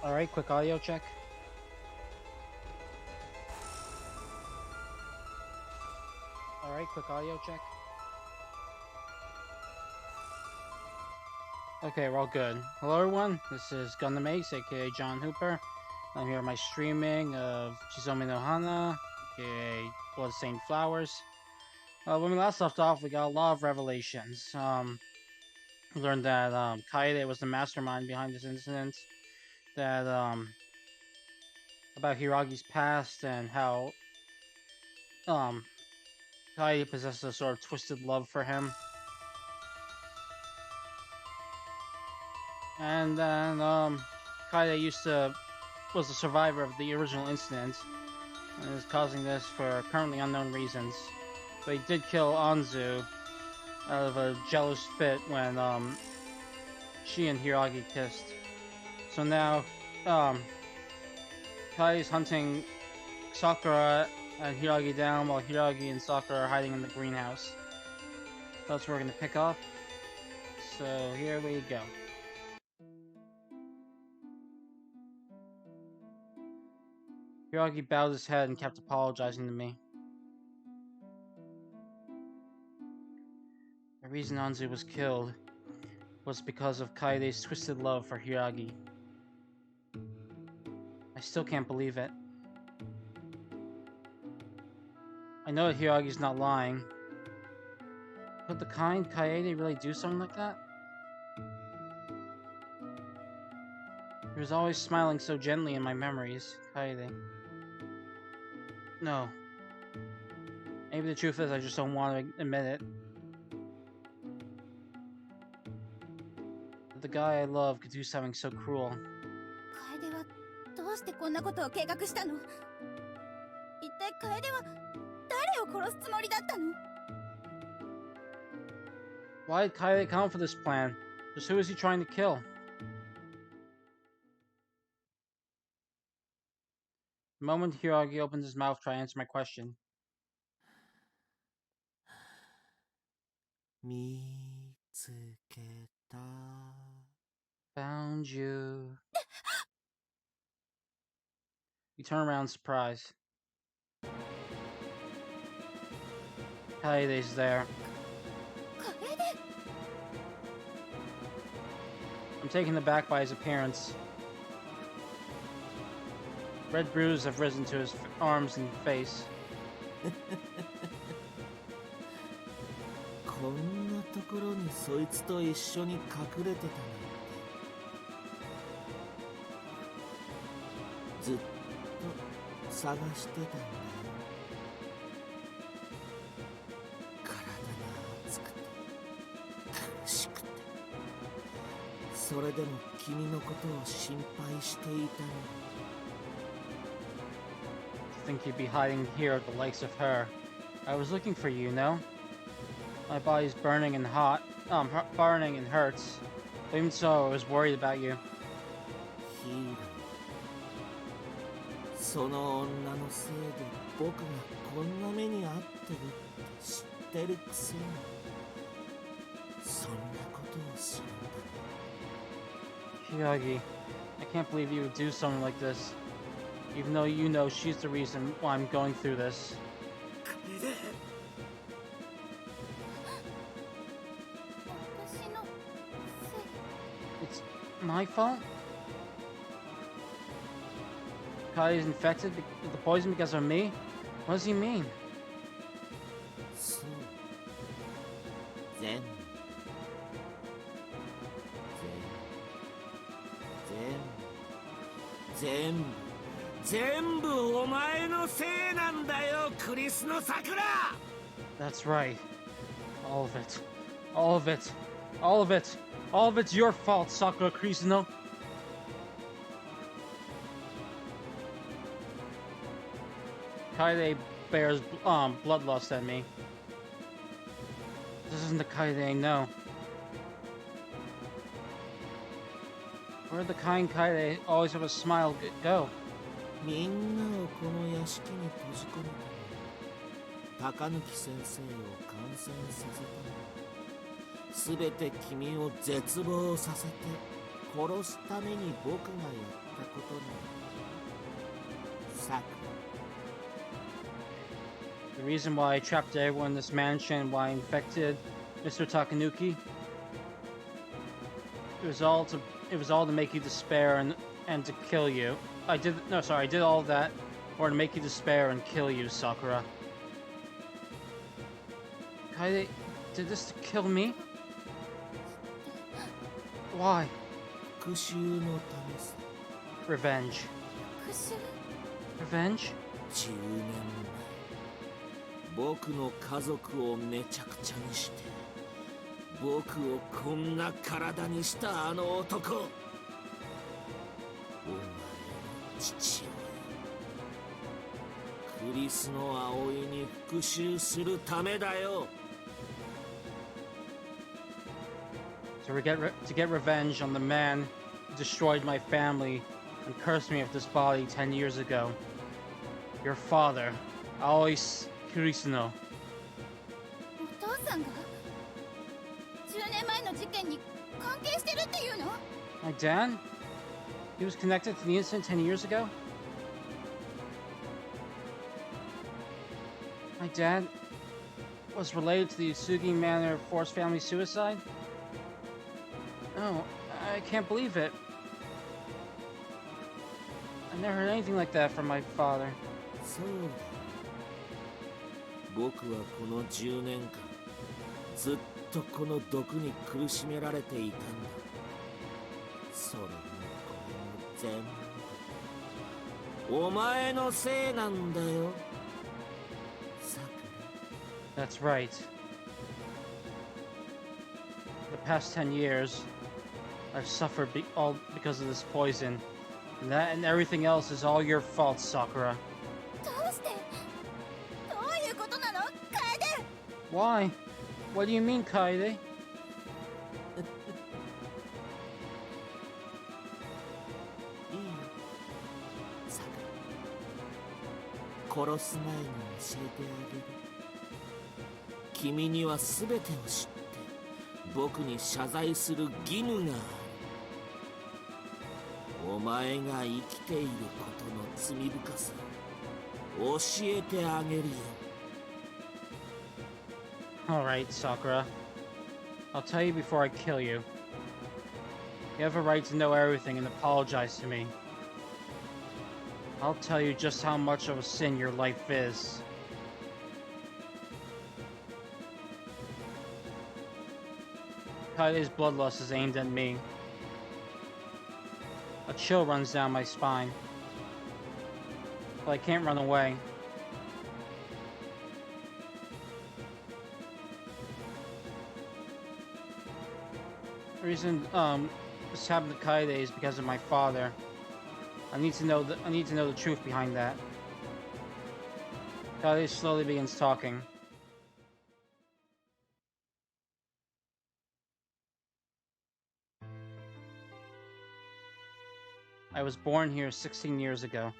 Alright, quick audio check. Alright, quick audio check. Okay, we're all good. Hello everyone, this is Gundam Ace, aka John Hooper. I'm here at my streaming of Chizome no Hana, aka Bloodstained Flowers. When we last left off, we got a lot of revelations. We learned that Kaede was the mastermind behind this incident. That about Hiragi's past and how Kaede possesses a sort of twisted love for him. And then Kaede was a survivor of the original incident and is causing this for currently unknown reasons. But he did kill Anzu out of a jealous fit when she and Hiragi kissed. So now Kai's hunting Sakura and Hiragi down while Hiragi and Sakura are hiding in the greenhouse. That's where we're gonna pick up. So here we go. Hiragi bowed his head and kept apologizing to me. The reason Anzu was killed was because of Kaede's twisted love for Hiragi. I still can't believe it. I know that Hiragi's not lying. Could the kind Kaede really do something like that? He was always smiling so gently in my memories, Kaede. No. Maybe the truth is I just don't want to admit it. But the guy I love could do something so cruel. Kaedeはどうしてこんなことを計画したの？一体楓は誰を殺すつもりだったの？ Why did Kaede come for this plan? Just who is he trying to kill? The moment Hiragi opens his mouth to try to answer my question. Found you. We turn around in surprise. Kaede's there. Kaede? I'm taken aback by his appearance. Red bruises have risen to his arms and face. こんなところにそいつと一緒に隠れてたなんて。ずっと探してたんだよ。体が熱くて苦しくて、それでも君のことを心配していたの。 Think you'd be hiding here at the likes of her. I was looking for you, no? My body's burning and hot, burning and hurts. But even so, I was worried about you. ヒーロー、その女のせいで僕がこんな目に遭ってるって知ってるくせに、そんなことをするんだね。 Hiragi, I can't believe you would do something like this. Even though you know she's the reason why I'm going through this. It's my fault? Kai's infected with the poison because of me? What does he mean? そう。全部。全部お前のせいなんだよ、クリスの桜。 That's right. All of it. All of it. All of it. All of it's your fault, Sakura Krisuno. Kaede bears bloodlust at me. This isn't the Kaede I know. Where'd the kind Kaede always have a smile go? みんなをこの屋敷に閉じ込めたの。高貫先生を感染させたの。すべて君を絶望させて殺すために僕がやったことなんだ。さく The reason why I trapped everyone in this mansion, why I infected Mr. Takenuki, it was all to make you despair and to kill you. I did all of that or to make you despair and kill you, Sakura. Kaede did this to kill me? Why? 復讐のためさ。 Revenge. 復讐 Revenge? 10年前、僕の家族をめちゃくちゃにして僕をこんな体にしたあの男、お前の父親、クリスの葵に復讐するためだよ。To get revenge on the man who destroyed my family and cursed me with this body 10 years ago. Your father, Aoi Kirisuno. お父さんが10年前の事件に関係してるっていうの？ My dad? He was connected to the incident 10 years ago? My dad was related to the Usugi Manor forced family suicide? No, I can't believe it. I never heard anything like that from my father. そうだ。僕はこの10年間ずっとこの毒に苦しめられていたんだ。それもこれも全部お前のせいなんだよ、さくら。 That's right. The past 10 years, I've suffered all because of this poison. And that and everything else is all your fault, Sakura. どうして？どういうことなの？楓！ Why? What do you mean, Kaede? いいよ、さくら。殺す前に教えてあげる。君には全てを知って僕に謝罪する義務がある。お前が生きていることの罪深さを教えてあげるよ。 Alright, Sakura. I'll tell you before I kill you. You have a right to know everything and apologize to me. I'll tell you just how much of a sin your life is. Kaide's bloodlust is aimed at me. A chill runs down my spine. But I can't run away. The reason this happened to Kaede is because of my father. I need to know the truth behind that. Kaede slowly begins talking. I was born here 16 years ago.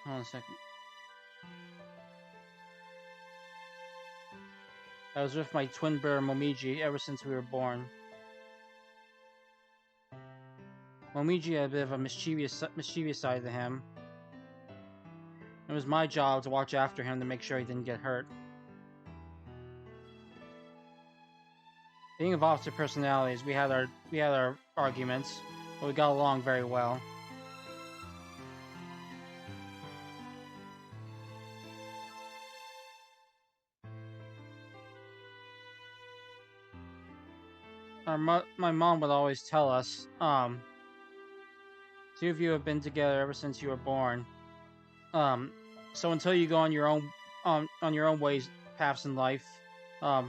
Hold on a second. I was with my twin brother Momiji ever since we were born. Momiji had a bit of a mischievous side to him. It was my job to watch after him to make sure he didn't get hurt. Being of opposite personalities, we had our arguments, but we got along very well. My mom would always tell us, two of you have been together ever since you were born. So until you go on your own ways, paths in life, you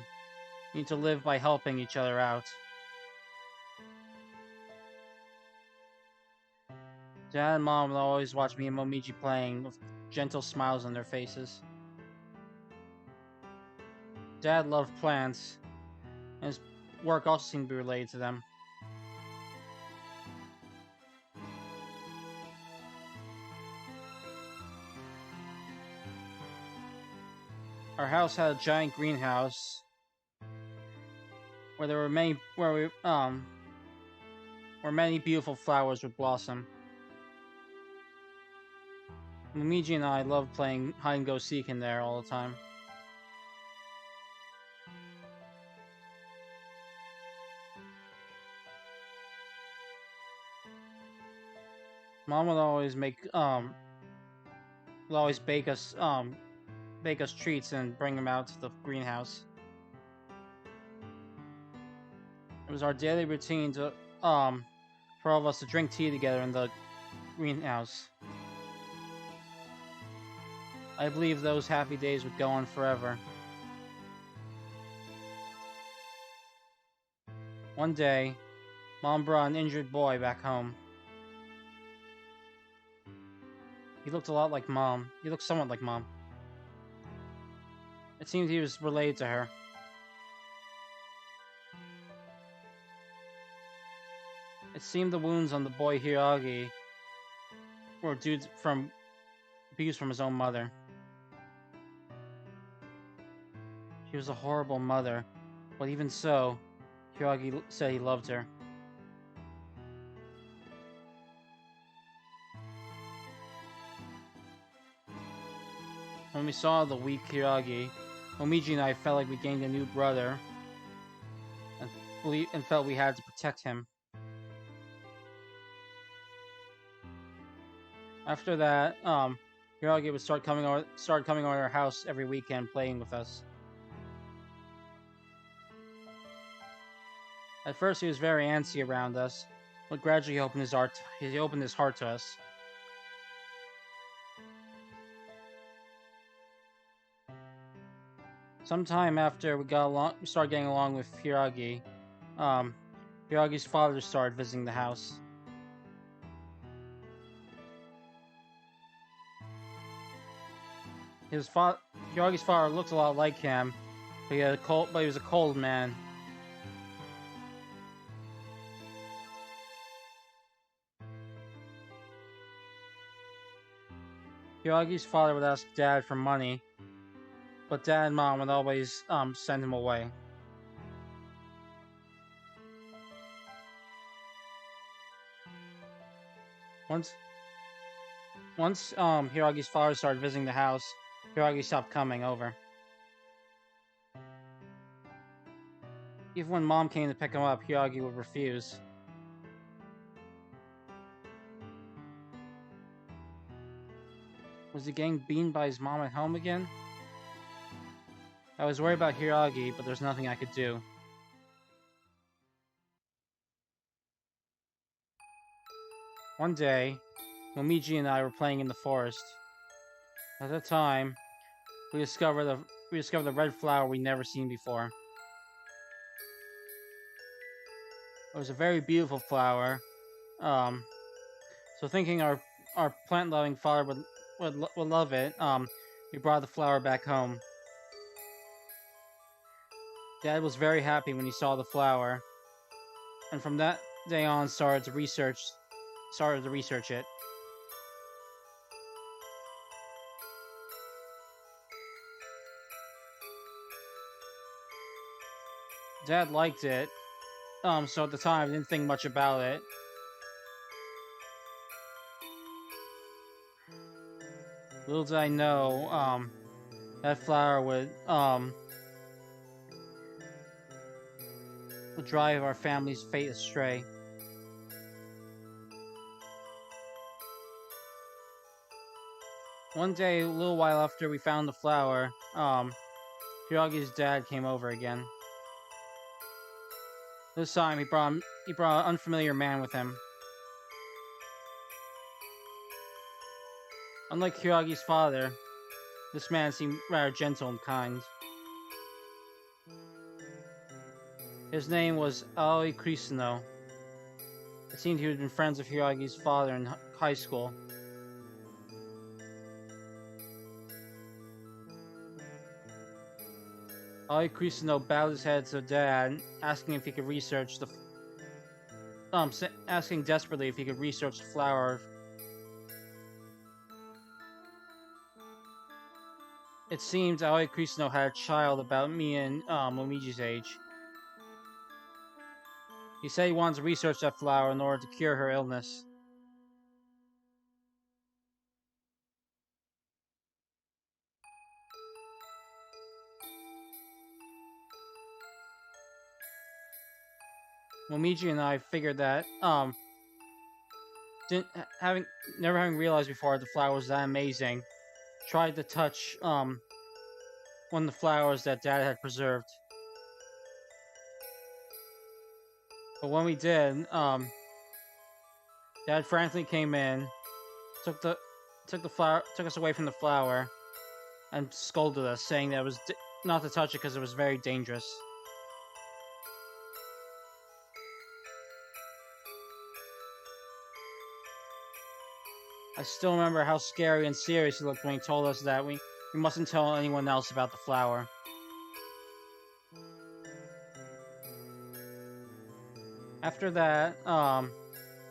need to live by helping each other out. Dad and Mom would always watch me and Momiji playing with gentle smiles on their faces. Dad loved plants, and his work also seemed to be related to them. our house had a giant greenhouse where there were where many beautiful flowers would blossom. Momiji and I loved playing hide and go seek in there all the time. Mom would always bake us treats and bring them out to the greenhouse. It was our daily routine to for all of us to drink tea together in the greenhouse. I believe those happy days would go on forever. One day, Mom brought an injured boy back home. He looked a lot like Mom. He looked somewhat like Mom. It seemed he was related to her. It seemed the wounds on the boy Hiragi were due from abuse from his own mother. She was a horrible mother, but even so, Hiragi said he loved her. When we saw the weak Hiragi, Momiji and I felt like we gained a new brother and felt we had to protect him. After that, Hiragi would start coming over our house every weekend, playing with us. At first, he was very antsy around us, but gradually he opened his heart to us. Sometime after we started getting along with Hiragi, Hiragi's father started visiting the house. Hiragi's father looked a lot like him, but he was a cold man. Hiragi's father would ask Dad for money, but Dad and Mom would always send him away. Once Hiragi's father started visiting the house, Hiragi stopped coming over. Even when Mom came to pick him up, Hiragi would refuse. Was he getting beaten by his mom at home again? I was worried about Hiragi, but there's nothing I could do. One day, Momiji and I were playing in the forest. At the time, we discovered the red flower we'd never seen before. It was a very beautiful flower. So thinking our plant-loving father would love it, we brought the flower back home. Dad was very happy when he saw the flower, and from that day on started to research it. Dad liked it, so at the time I didn't think much about it. Little did I know, that flower would drive our family's fate astray. One day, a little while after we found the flower, Hiragi's dad came over again. This time, he brought an unfamiliar man with him. Unlike Hiragi's father, this man seemed rather gentle and kind. His name was Aoi Krisuno. It seemed he had been friends with Hiragi's father in high school. Aoi Krisuno bowed his head to Dad, asking if he could research asking desperately if he could research the flower. It seems Aoi Krisuno had a child about me and Momiji's age. He said he wanted to research that flower in order to cure her illness. Momiji and I figured that, never having realized before the flower was that amazing, tried to touch, one of the flowers that Dad had preserved. But when we did, Dad frantically came in, took us away from the flower, and scolded us, saying that it was not to touch it because it was very dangerous. I still remember how scary and serious he looked when he told us that we mustn't tell anyone else about the flower. After that,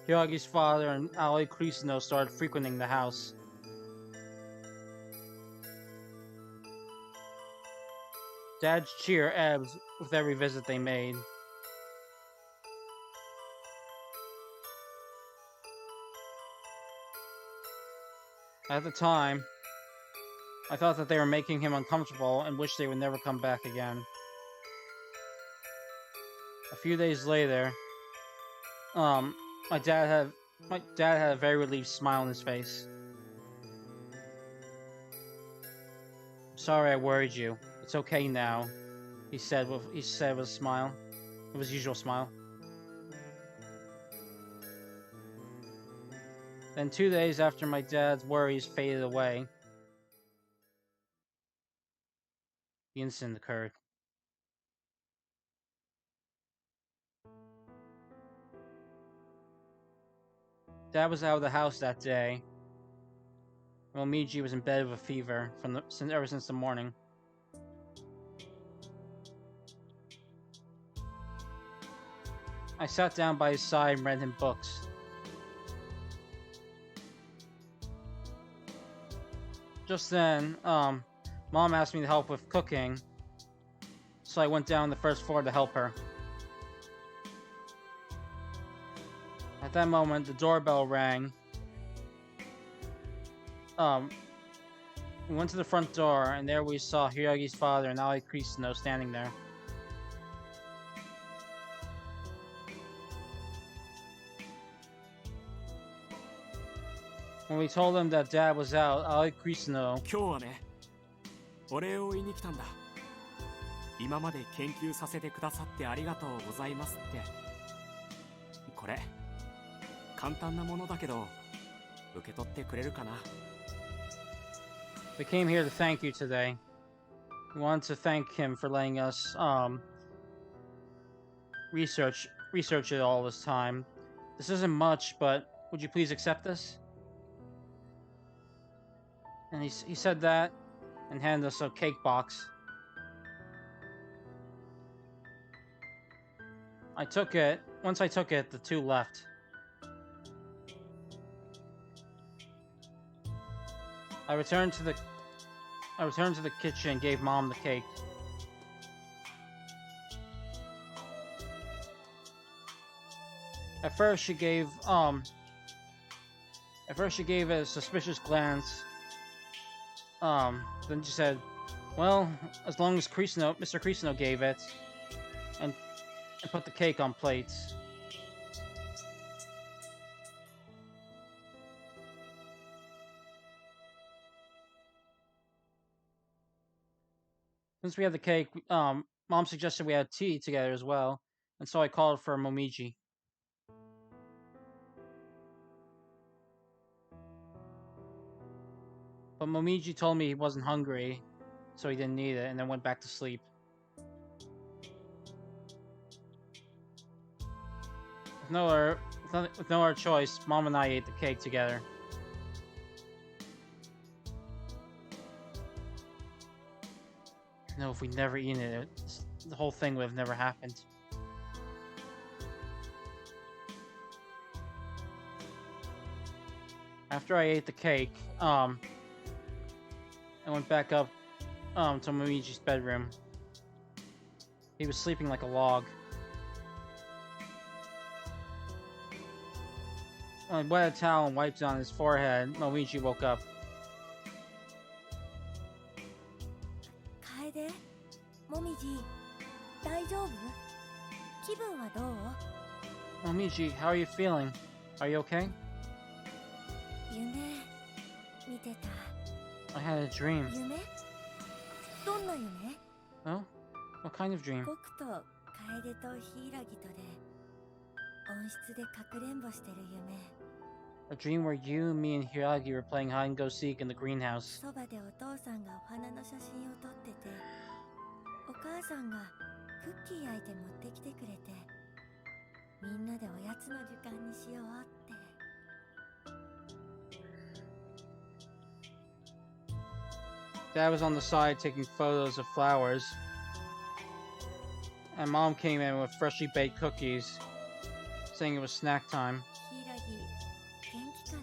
Hiragi's father and Aoi Krisuno started frequenting the house. Dad's cheer ebbed with every visit they made. At the time, I thought that they were making him uncomfortable and wished they would never come back again. A few days later, my dad had a very relieved smile on his face. "Sorry I worried you. It's okay now," he said with a smile, with his usual smile. Then 2 days after my dad's worries faded away, the incident occurred. Dad was out of the house that day. Momiji was in bed with a fever ever since the morning. I sat down by his side and read him books. Just then, Mom asked me to help with cooking, so I went down the first floor to help her. At that moment, the doorbell rang. We went to the front door, and there we saw Hiragi's father and Aoi Krisuno standing there. When we told them that Dad was out, Aoi Krisuno... 今日はね、お礼を言いに来たんだ。今まで研究させてくださってありがとうございますって。これ、簡単なものだけど、受け取ってくれるかな。They came here to thank you today. We wanted to thank him for letting us, research it all this time. This isn't much, but would you please accept this? And he said that and handed us a cake box. I took it. Once I took it, the two left. I returned to the kitchen and gave Mom the cake. At first she gave it a suspicious glance. Then she said, "Well, as long as Mr. Krisuno gave it," and put the cake on plates. Since we had the cake, Mom suggested we had tea together as well, and so I called for Momiji. But Momiji told me he wasn't hungry, so he didn't need it, and then went back to sleep. With no other choice, Mom and I ate the cake together. No, if we'd never eaten it, the whole thing would have never happened. After I ate the cake, I went back up to Momiji's bedroom. He was sleeping like a log. When I wet a towel and wiped it on his forehead, Momiji woke up. 楓、もみじ、大丈夫？気分はどう？ Momiji, how are you feeling? Are you okay? 夢見てた。 I had a dream. 夢？どんな夢？ Oh? What kind of dream? 僕と楓と柊とで温室でかくれんぼしてる夢。 A dream where you, me, and Hiragi were playing hide and go seek in the greenhouse. そばでお父さんがお花の写真を撮ってて、お母さんがクッキー焼いて持ってきてくれて、みんなでおやつの時間にしようって。 Dad was on the side taking photos of flowers, and Mom came in with freshly baked cookies, saying it was snack time. 柊、元気かな？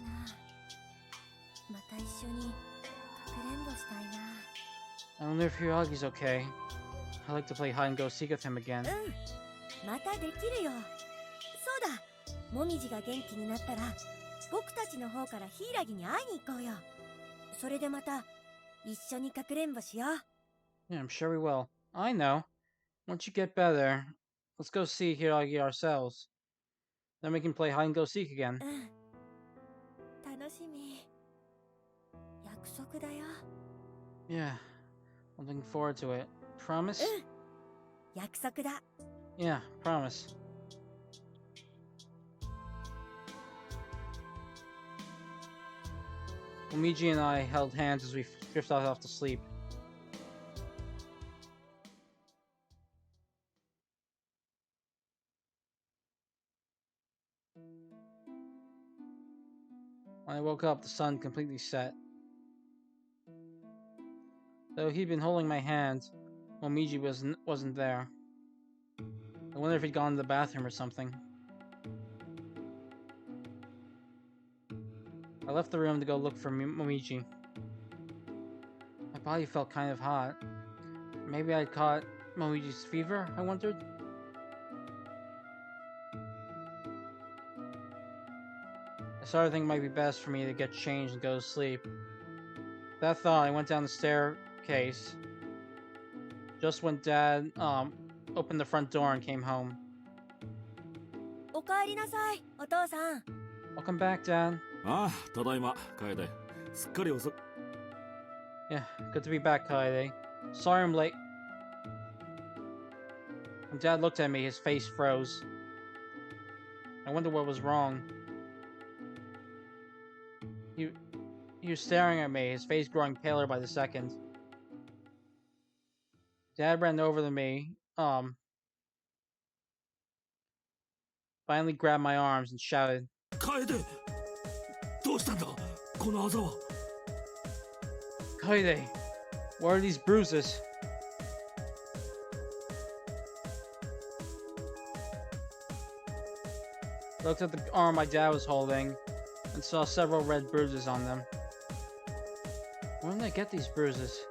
また一緒にかくれんぼしたいな。 I wonder if Hiragi's okay. I'd like to play hide and go seek with him again. またできるよ。そうだ、もみじが元気になったら僕たちの方から柊に会いに行こうよ。それでまた一緒にかくれんぼしよう。 Yeah, I'm sure we will. I know. Once you get better, let's go see Hiragi ourselves. Then we can play hide and go seek again. 楽しみ。約束だよ。 Yeah, I'm looking forward to it. Promise? 約束だ。 Yeah, promise. Momiji and I held hands as we drifted off to sleep. When I woke up, the sun completely set. Though he'd been holding my hand, Momiji wasn't there. I wonder if he'd gone to the bathroom or something. I left the room to go look for Momiji. My body felt kind of hot. Maybe I'd caught Momiji's fever, I wondered. I started thinking it might be best for me to get changed and go to sleep. With that thought, I went down the staircase just when Dad opened the front door and came home. おかえりなさい、お父さん。 Welcome back, Dad. ああ、ただいま、楓。すっかり遅。 Yeah, good to be back, Kaede. Sorry I'm late. When Dad looked at me, his face froze. I wondered what was wrong. He was staring at me, his face growing paler by the second. Dad ran over to me, finally grabbed my arms and shouted, 楓、どうしたんだ、このあざは。 Kaede, what are these bruises? I looked at the arm my dad was holding and saw several red bruises on them. Where did I get these bruises?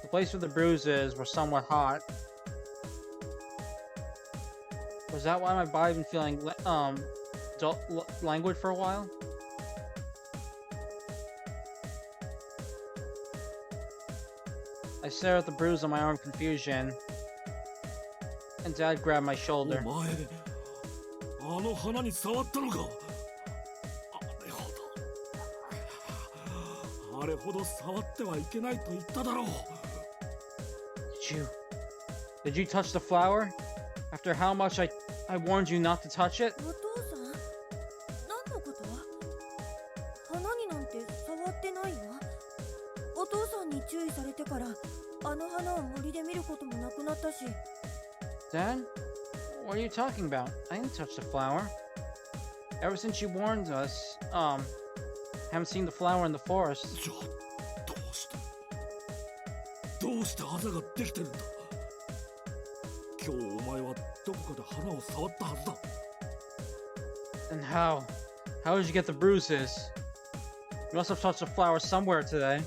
The place where the bruises were somewhat hot. Was that why my body had been feeling languid for a while? I stared at the bruise on my arm in confusion, and Dad grabbed my shoulder. お前、あの花に触ったのか。あれほど触ってはいけないと言っただろう。Did you touch the flower? After how much I warned you not to touch it? お父さん、何のこと？花になんて触ってないよ。お父さんに注意されてから、あの花を森で見ることもなくなったし。 Dad? What are you talking about? I didn't touch the flower. Ever since you warned us, haven't seen the flower in the forest. じゃあ、どうしてあざができてるんだ。今日お前はどこかで花を触ったはずだ。 And how? How did you get the bruises? You must have touched a flower somewhere today.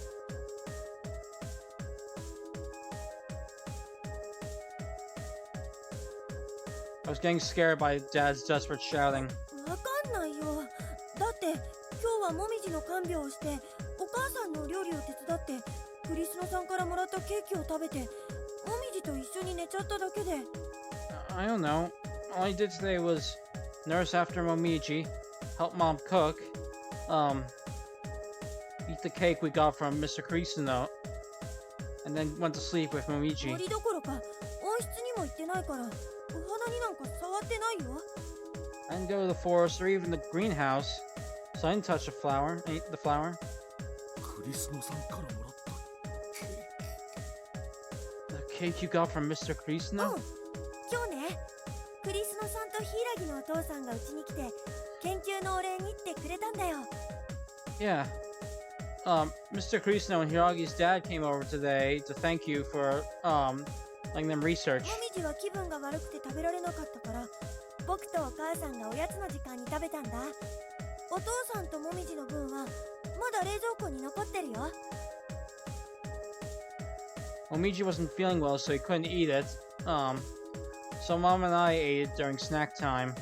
I was getting scared by Dad's desperate shouting. わかんないよ。だって今日はもみじの看病をしてお母さんの料理を手伝ってクリスノさんからもらったケーキを食べてもみじと一緒に寝ちゃっただけで。I don't know. All I did today was nurse after Momiji, help Mom cook, eat the cake we got from Mr. Frys-unez, and then went to sleep with Momiji. 森どころか温室にも行ってないからお花になんか触ってないよ。I didn't go to the forest or even the greenhouse, so I didn't touch the flower. Ate the flower. クリスノさんからもらったケー The cake キ。you got from Mr. うん Frys-unez? 今日ねクリスノさんと柊のお父さんがうちに来て研究のお礼にってくれたんだよ。 Yeah. Mr. Frys-unez and Hiragi's dad came over today to thank you for, letting them research. もみじは気分が悪くて食べられなかったから僕とお母さんがおやつの時間に食べたんだ。お父さんともみじの分はまだ冷蔵庫に残ってるよ。 Momiji wasn't feeling well, so he couldn't eat it. So Mom and I ate it during snack time.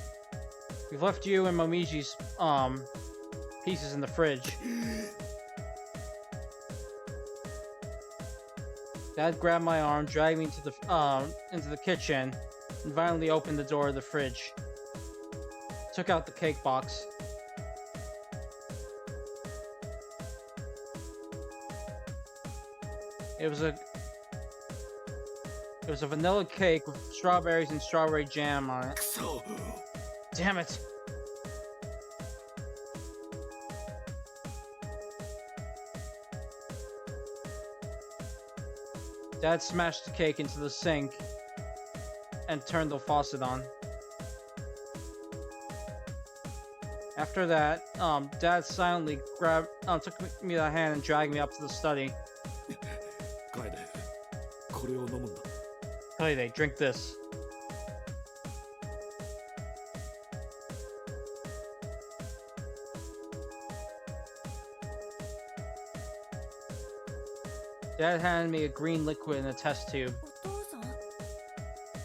We've left you and Momiji's, pieces in the fridge. Dad grabbed my arm, dragged me into the kitchen, and violently opened the door of the fridge. Took out the cake box. It was a vanilla cake with strawberries and strawberry jam on it. くそ Damn it! Dad smashed the cake into the sink and turned the faucet on. After that, Dad silently took me by the hand and dragged me up to the study. 楓これを飲むんだ Hey, they drink this. Dad handed me a green liquid in a test tube. お父さんこ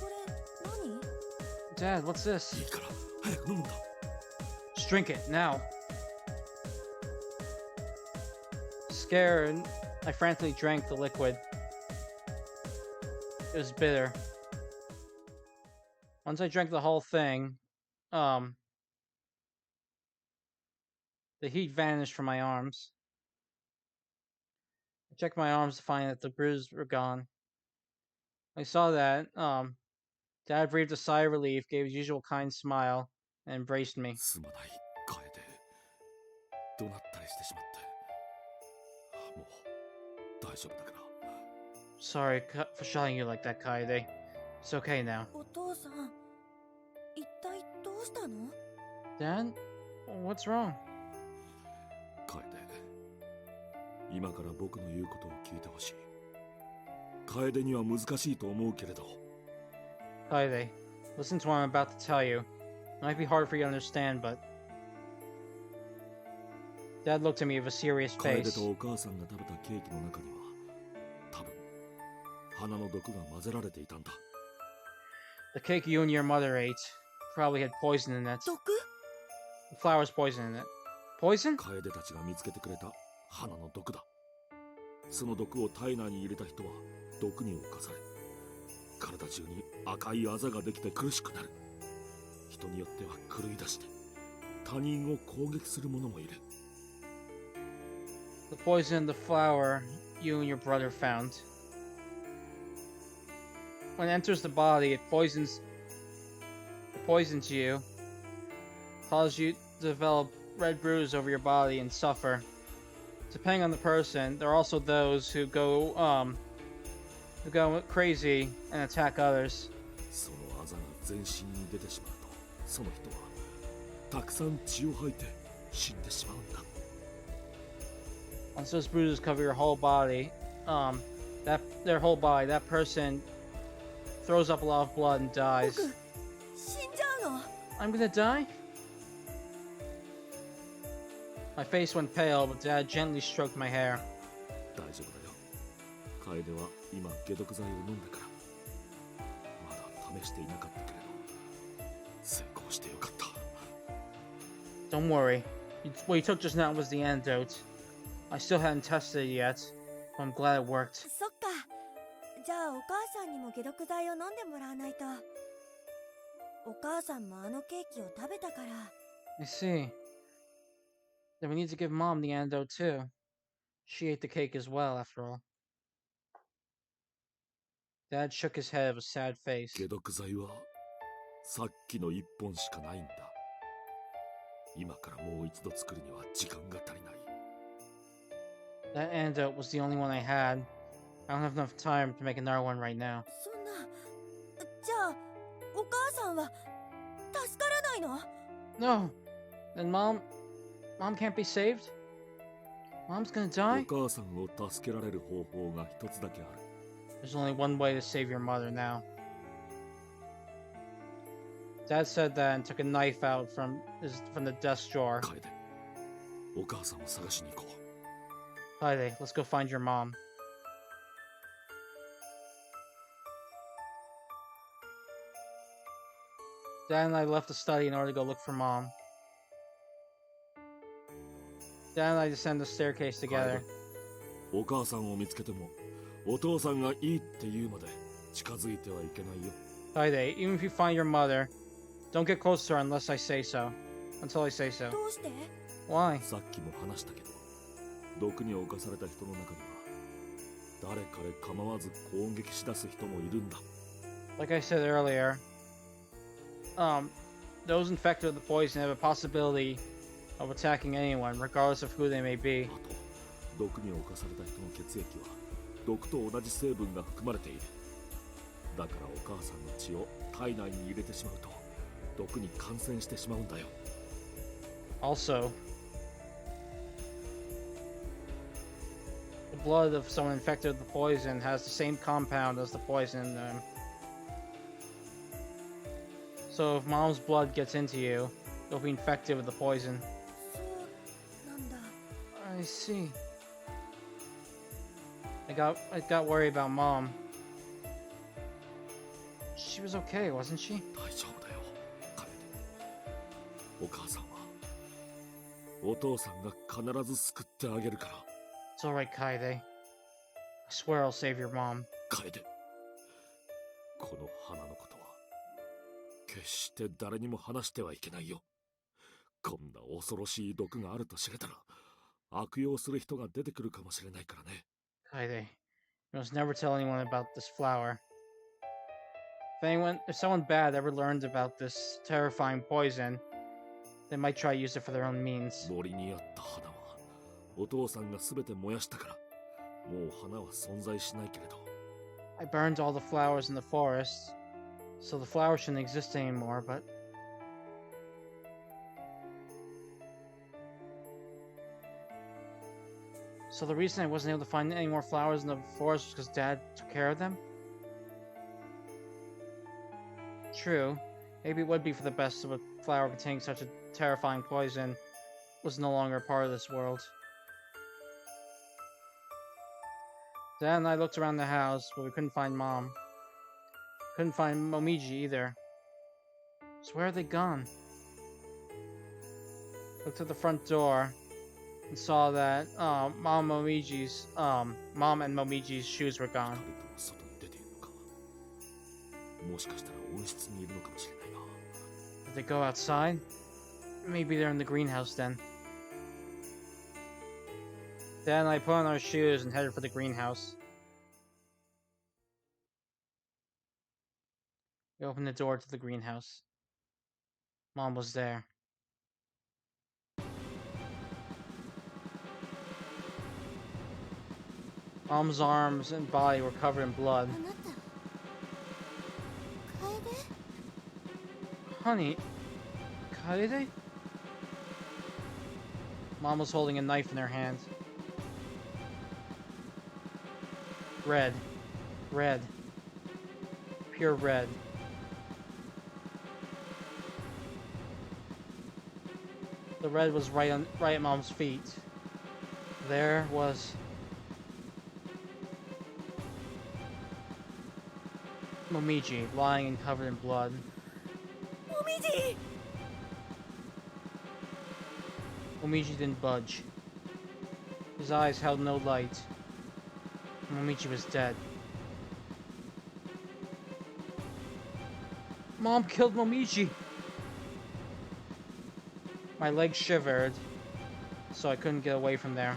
れ何？ Dad, what's this? いいから早く飲むんだ Just drink it, now. Scared, I frantically drank the liquid. It was bitter. Once I drank the whole thing, the heat vanished from my arms. I checked my arms to find that the bruises were gone. I saw that, Dad breathed a sigh of relief, gave his usual kind smile, and embraced me. すまない楓どうなったりしてしまってもう大丈夫だから Sorry for shouting you like that, Kaede. It's okay now. お父さん一体どうしたの？ Dad? What's wrong? 楓今から僕の言うことを聞いてほしい楓には難しいと思うけれど Kaede, listen to what I'm about to tell you. It might be hard for you to understand, but... Dad looked at me with a serious 楓 face. とお母さんが食べたケーキの中には多分花の毒が混ぜられていたんだ The cake you and your mother ate probably had poison in it. 毒？ The flower's poison in it. Poison? 楓たちが見つけてくれた花の毒だその毒を体内に入れた人は毒に侵され体中に赤いあざができて苦しくなる人によっては狂い出して他人を攻撃する者もいる The poison in the flower you and your brother found. When it enters the body, it poisons you, causes you to develop red bruises over your body and suffer. Depending on the person, there are also those who go crazy and attack others. そのあざが全身に出てしまうとその人はたくさん血を吐いて死んでしまうんだ Once those bruises cover your whole body, that person throws up a lot of blood and 僕 dies. 死んじゃうの？ I'm gonna die? My face went pale, but Dad gently stroked my hair. 大丈夫だよ。楓は今解毒剤を飲んだから。まだ試していなかったけれど、成功してよかった。Don't worry. What you took just now was the antidote. I still hadn't tested it yet, but I'm glad it worked. そっか。じゃあお母さんにも解毒剤を飲んでもらわないと。お母さんもあのケーキを食べたから。I see. Then we need to give Mom the antidote too. She ate the cake as well, after all. Dad shook his head with a sad face. 解毒剤はさっきの1本しかないんだ。今からもう一度作るには時間が足りない。That antidote was the only one I had. I don't have enough time to make another one right now. そんな。じゃあお母さんは助からないの？ No! Then Mom can't be saved? Mom's gonna お die? 母さんを助けられる方法が一つだけある。There's only one way to save your mother now. Dad said that and took a knife out from the desk drawer. 楓、お母さんを探しに行こう。Friday, let's go find your mom. Dad and I left the study in order to go look for Mom. Dad and I descend the staircase together. お母さんを見つけてもお父さんがいいって言うまで近づいてはいけないよ。Friday, even if you find your mother, don't get close to her unless I say so. Until I say so. どうして？ Why? さっきも話したけど、毒に侵された人の中には誰彼構わず攻撃し出す人もいるんだ。Like I said earlier, those infected with the poison have a possibility of attacking anyone, regardless of who they may be. あと、毒に侵された人の血液は毒と同じ成分が含まれている。だからお母さんの血を体内に入れてしまうと毒に感染してしまうんだよ。Also, the blood of someone infected with the poison has the same compound as the poison in them. So if Mom's blood gets into you, you'll be infected with the poison. そうなんだ。I see. I got worried about Mom. She was okay, wasn't she? 大丈夫だよ、楓。お母さんはお父さんが必ず救ってあげるから。It's alright, Kaede. I swear I'll save your mom. 楓、この花のことは決して誰にも話してはいけないよ。こんな恐ろしい毒があると知れたら悪用する人が出てくるかもしれないからね。Kaede, you must never tell anyone about this flower. If someone bad ever learned about this terrifying poison, they might try to use it for their own means. 森にあった花はお父さんが全て燃やしたからもう花は存在しないけれど。I burned all the flowers in the forest, so the flower shouldn't exist anymore, but... So the reason I wasn't able to find any more flowers in the forest was because Dad took care of them? True. Maybe it would be for the best if a flower containing such a terrifying poison was no longer a part of this world. Dad and I looked around the house, but we couldn't find Mom. Couldn't find Momiji either. So where are they gone? Looked at the front door and saw that Mom and Momiji's shoes were gone. 外に出ているのか。もしかしたら温室にいるのかもしれないな。 Did they go outside? Maybe they're in the greenhouse then. Dad and I put on our shoes and headed for the greenhouse. We opened the door to the greenhouse. Mom was there. Mom's arms and body were covered in blood. あなた、楓？ Honey, Kaede? Mom was holding a knife in her hand. Red. Red. Pure red. The red was right at Mom's feet. There was Momiji lying and covered in blood. Momiji! Momiji didn't budge. His eyes held no light. Momiji was dead. Mom killed Momiji! My legs shivered, so I couldn't get away from there.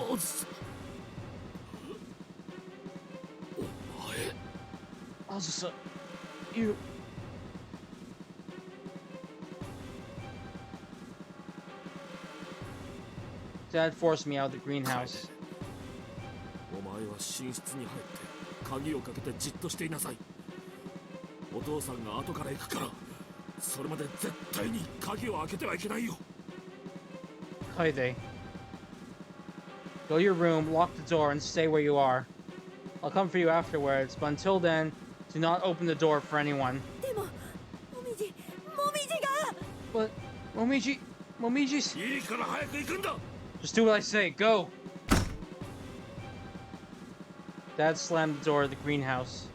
Azusa, you... Dad forced me out of the greenhouse. お前は寝室に入って鍵をかけてじっとしていなさい。お父さんが後から行くから、それまで絶対に鍵を開けてはいけないよ。Kaide. Go to your room, lock the door, and stay where you are. I'll come for you afterwards, but until then, do not open the door for anyone. でも、momijiが... But, Momiji's... いいから早く行くんだ。 Just do what I say, go! Dad slammed the door of the greenhouse.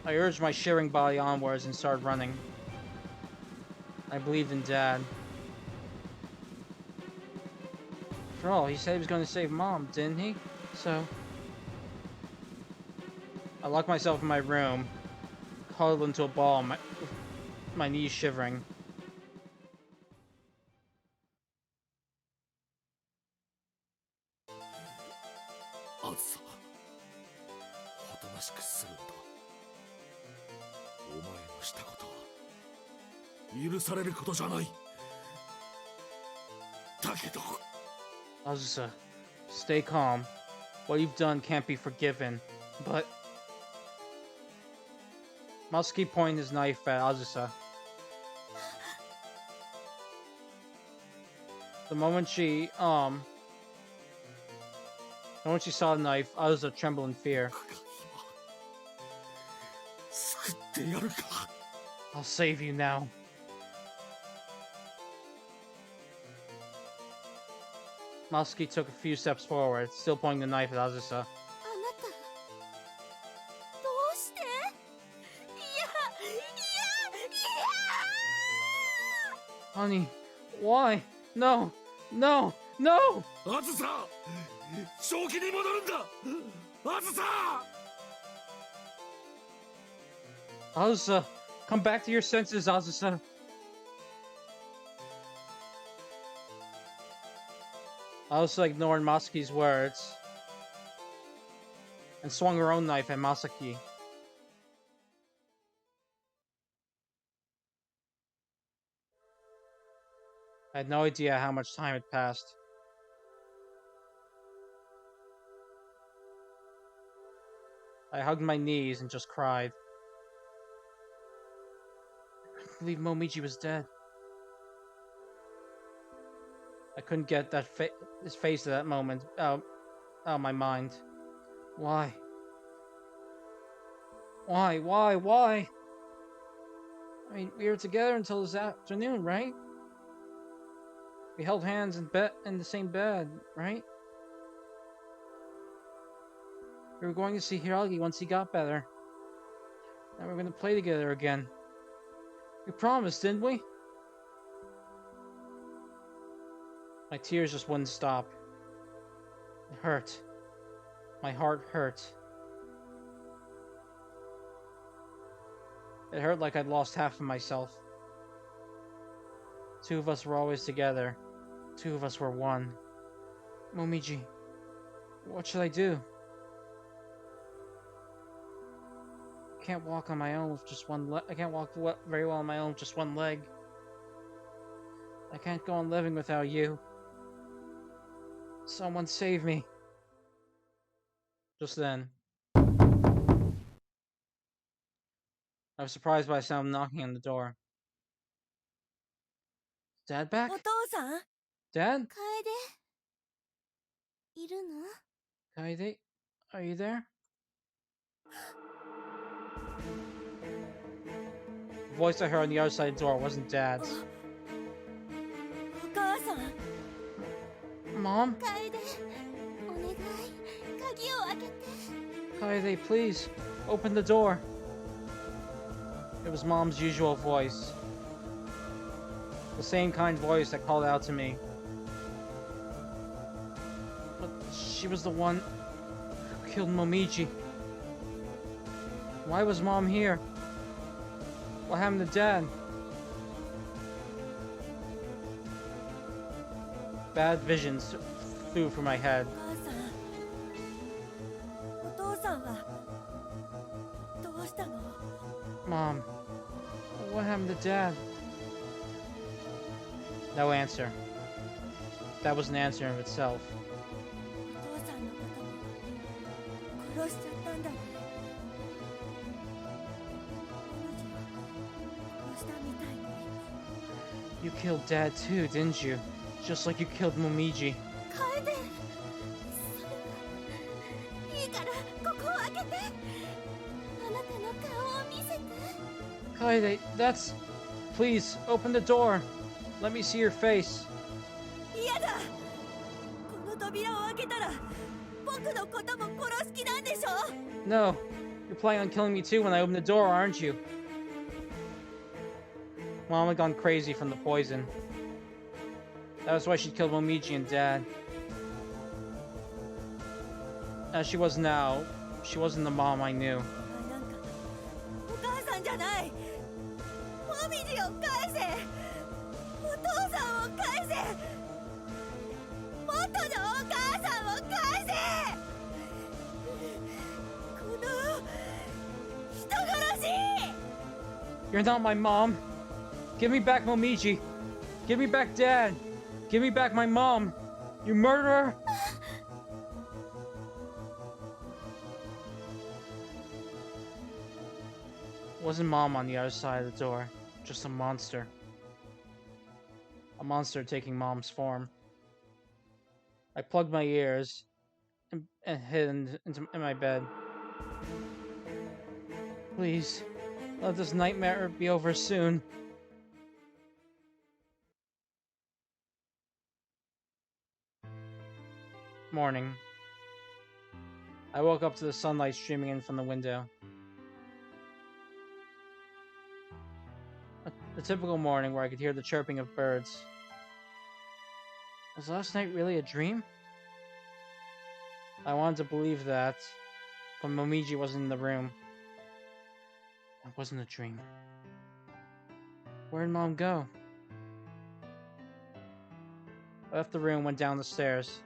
I urged my shivering body onwards and started running. I believed in Dad. After all, he said he was going to save Mom, didn't he? So... I locked myself in my room, huddled into a ball, my knees shivering. Azusa, おとなしくするんだ。お前のしたことは許されることじゃない。だけど。Azusa, stay calm. What you've done can't be forgiven, but... Muskie pointed his knife at Azusa. The moment she saw the knife, Azusa trembled in fear. I'll save you now. Muskie took a few steps forward, still pointing the knife at Azusa. Honey, why? No! No! No! Azusa! 正気に戻るんだ! Azusa! Azusa, come back to your senses, Azusa. Azusa ignored Masaki's words and swung her own knife at Masaki. I had no idea how much time had passed. I hugged my knees and just cried. I couldn't believe Momiji was dead. I couldn't get his face at that moment out of my mind. Why? Why? I mean, we were together until this afternoon, right? We held hands in the same bed, right? We were going to see Hiragi once he got better. And we were going to play together again. We promised, didn't we? My tears just wouldn't stop. It hurt. My heart hurt. It hurt like I'd lost half of myself. Two of us were always together. Two of us were one. Momiji, what should I do? I can't walk on my own with just one leg. I can't walk very well on my own with just one leg. I can't go on living without you. Someone save me. Just then, I was surprised by a sound knocking on the door. Dad back? お父さん Dad? 楓いるの Kaede? Are you there? voice I heard on the other side of the door wasn't Dad's. お母さん Mom? 楓お願い鍵を開けて Kaede, please, open the door. It was Mom's usual voice. The same kind voice that called out to me. But she was the one who killed Momiji. Why was Mom here? What happened to Dad? Bad visions flew through my head. お母さんお父さんはどうしたの Mom, what happened to Dad? No answer. That was an answer in itself. お父さんのことも殺しちゃったんだね彼女は殺したみたいに You killed Dad too, didn't you? Just like you killed Momiji. 楓それはいいからここを開けてあなたの顔を見せて Kaede, that's... Please, open the door. Let me see your face. 嫌だこの扉を開けたら僕のことも殺す気なんでしょ No, you're planning on killing me too when I open the door, aren't you? Mom had gone crazy from the poison. That was why she killed Momiji and Dad. As she was now, she wasn't the mom I knew. なんかお母さんじゃないもみじを返せお父さんを返せ元のお母さんを返せこの人殺し You're not my mom. Give me back Momiji. Give me back Dad. Give me back my mom. You murderer! Wasn't Mom on the other side of the door, just a monster. A monster taking Mom's form. I plugged my ears and hid in my bed. Please, let this nightmare be over soon. Morning. I woke up to the sunlight streaming in from the window. A typical morning where I could hear the chirping of birds. Was last night really a dream? I wanted to believe that, but Momiji wasn't in the room. It wasn't a dream. Where did Mom go? I left the room, went down the stairs.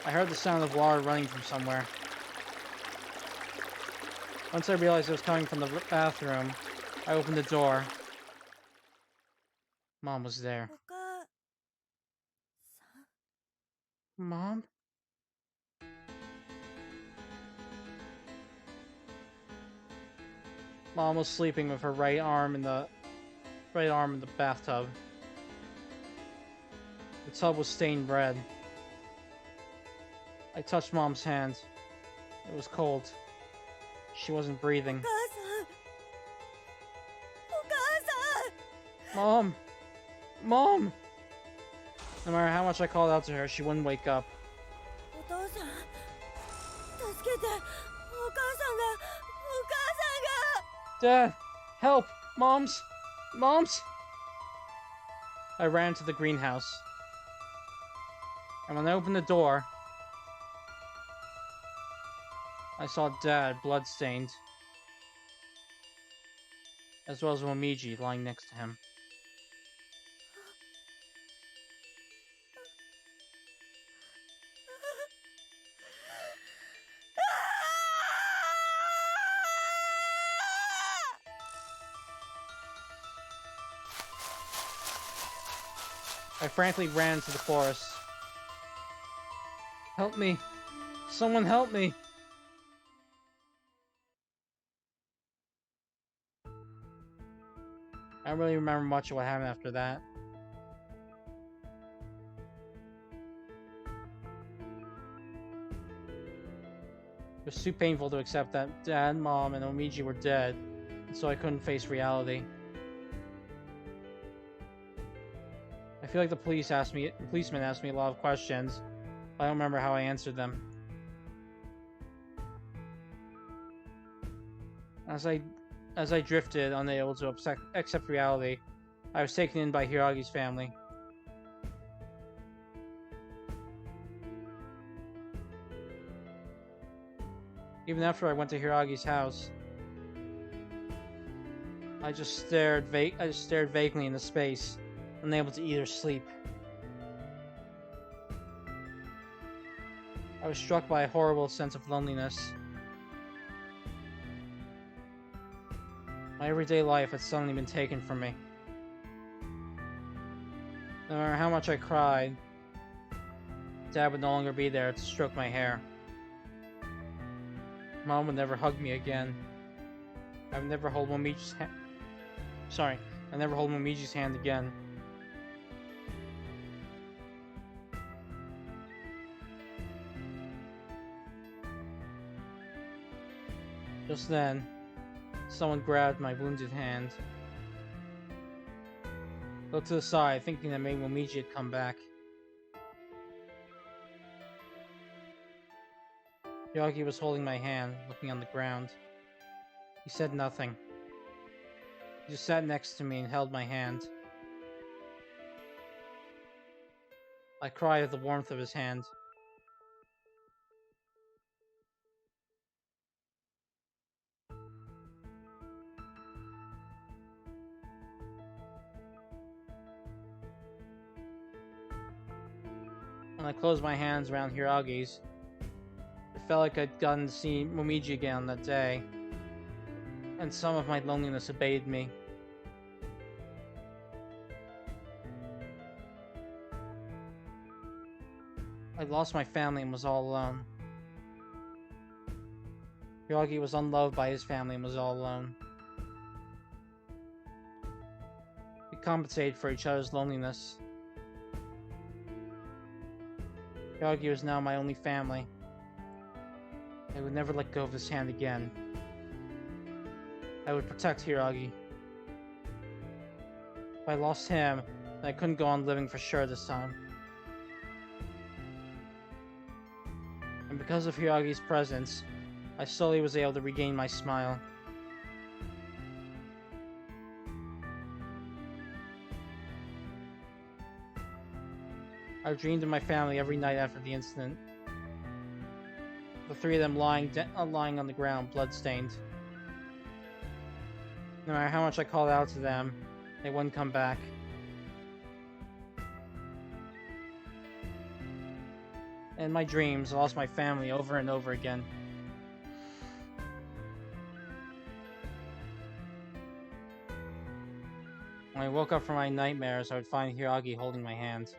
I heard the sound of water running from somewhere. Once I realized it was coming from the bathroom, I opened the door. Mom was there. お母さん Mom? Mom was sleeping with her right arm in the bathtub. The tub was stained red. I touched Mom's hand. It was cold. She wasn't breathing. お母さん Mom! Mom! No matter how much I called out to her, she wouldn't wake up. お父さん助けてお母さんが Dad! Help! Moms! Moms! I ran to the greenhouse. And when I opened the door, I saw Dad bloodstained, as well as Momiji lying next to him. I frantically ran into the forest. Help me! Someone help me! I don't really remember much of what happened after that. It was too painful to accept that Dad, Mom, and Momiji were dead, so I couldn't face reality. I feel like the policeman asked me a lot of questions, but I don't remember how I answered them. As I drifted, unable to accept reality, I was taken in by Hiragi's family. Even after I went to Hiragi's house, I just stared vaguely into space, unable to eat or sleep. I was struck by a horrible sense of loneliness. My everyday life had suddenly been taken from me. No matter how much I cried, Dad would no longer be there to stroke my hair. Mom would never hug me again. I would never hold Momiji's hand. I never hold Momiji's hand again. Just then, someone grabbed my wounded hand. Looked to the side, thinking that maybe Momiji had come back. Hiragi was holding my hand, looking on the ground. He said nothing. He just sat next to me and held my hand. I cried at the warmth of his hand. When I closed my hands around Hiragi's, it felt like I'd gotten to see Momiji again on that day, and some of my loneliness abated me. I lost my family and was all alone. Hiragi was unloved by his family and was all alone. We compensated for each other's loneliness. Hiragi was now my only family. I would never let go of his hand again. I would protect Hiragi. If I lost him, then I couldn't go on living for sure this time. And because of Hiragi's presence, I slowly was able to regain my smile. I dreamed of my family every night after the incident. The three of them lying on the ground, bloodstained. No matter how much I called out to them, they wouldn't come back. In my dreams, I lost my family over and over again. When I woke up from my nightmares, I would find Hiragi holding my hand.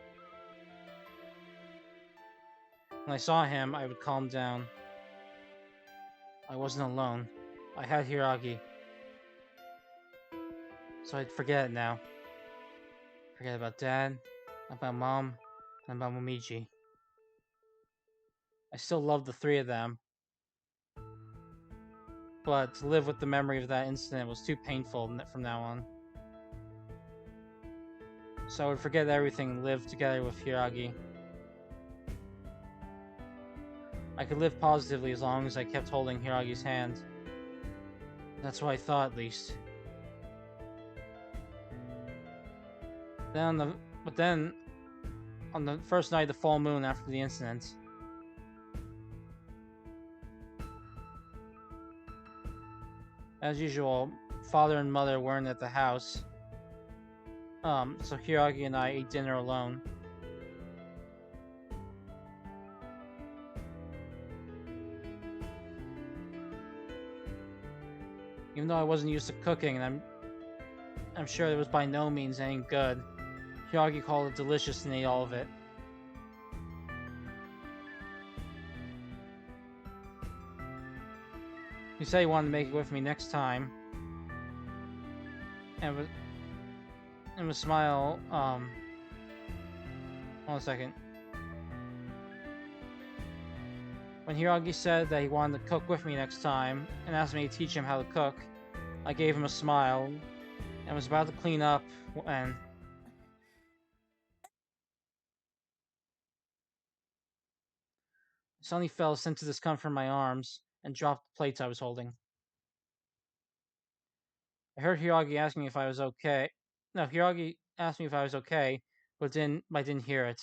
When I saw him, I would calm down. I wasn't alone. I had Hiragi. So I'd forget it now. Forget about Dad, about Mom, and about Momiji. I still love the three of them. But to live with the memory of that incident was too painful from now on. So I would forget everything and live together with Hiragi. I could live positively as long as I kept holding Hiragi's hand. That's what I thought, at least. But then, on the first night of the full moon after the incident, as usual, father and mother weren't at the house. So Hiragi and I ate dinner alone. Even though I wasn't used to cooking, and I'm sure it was by no means any good, Hiragi called it delicious and ate all of it. He said he wanted to make it with me next time, and with a smile, hold on a second. When Hiragi said that he wanted to cook with me next time, and asked me to teach him how to cook, I gave him a smile and was about to clean up when... I suddenly felt a sense of discomfort in my arms and dropped the plates I was holding. I heard Hiiragi ask me if I was okay. No, Hiiragi asked me if I was okay, but I didn't hear it.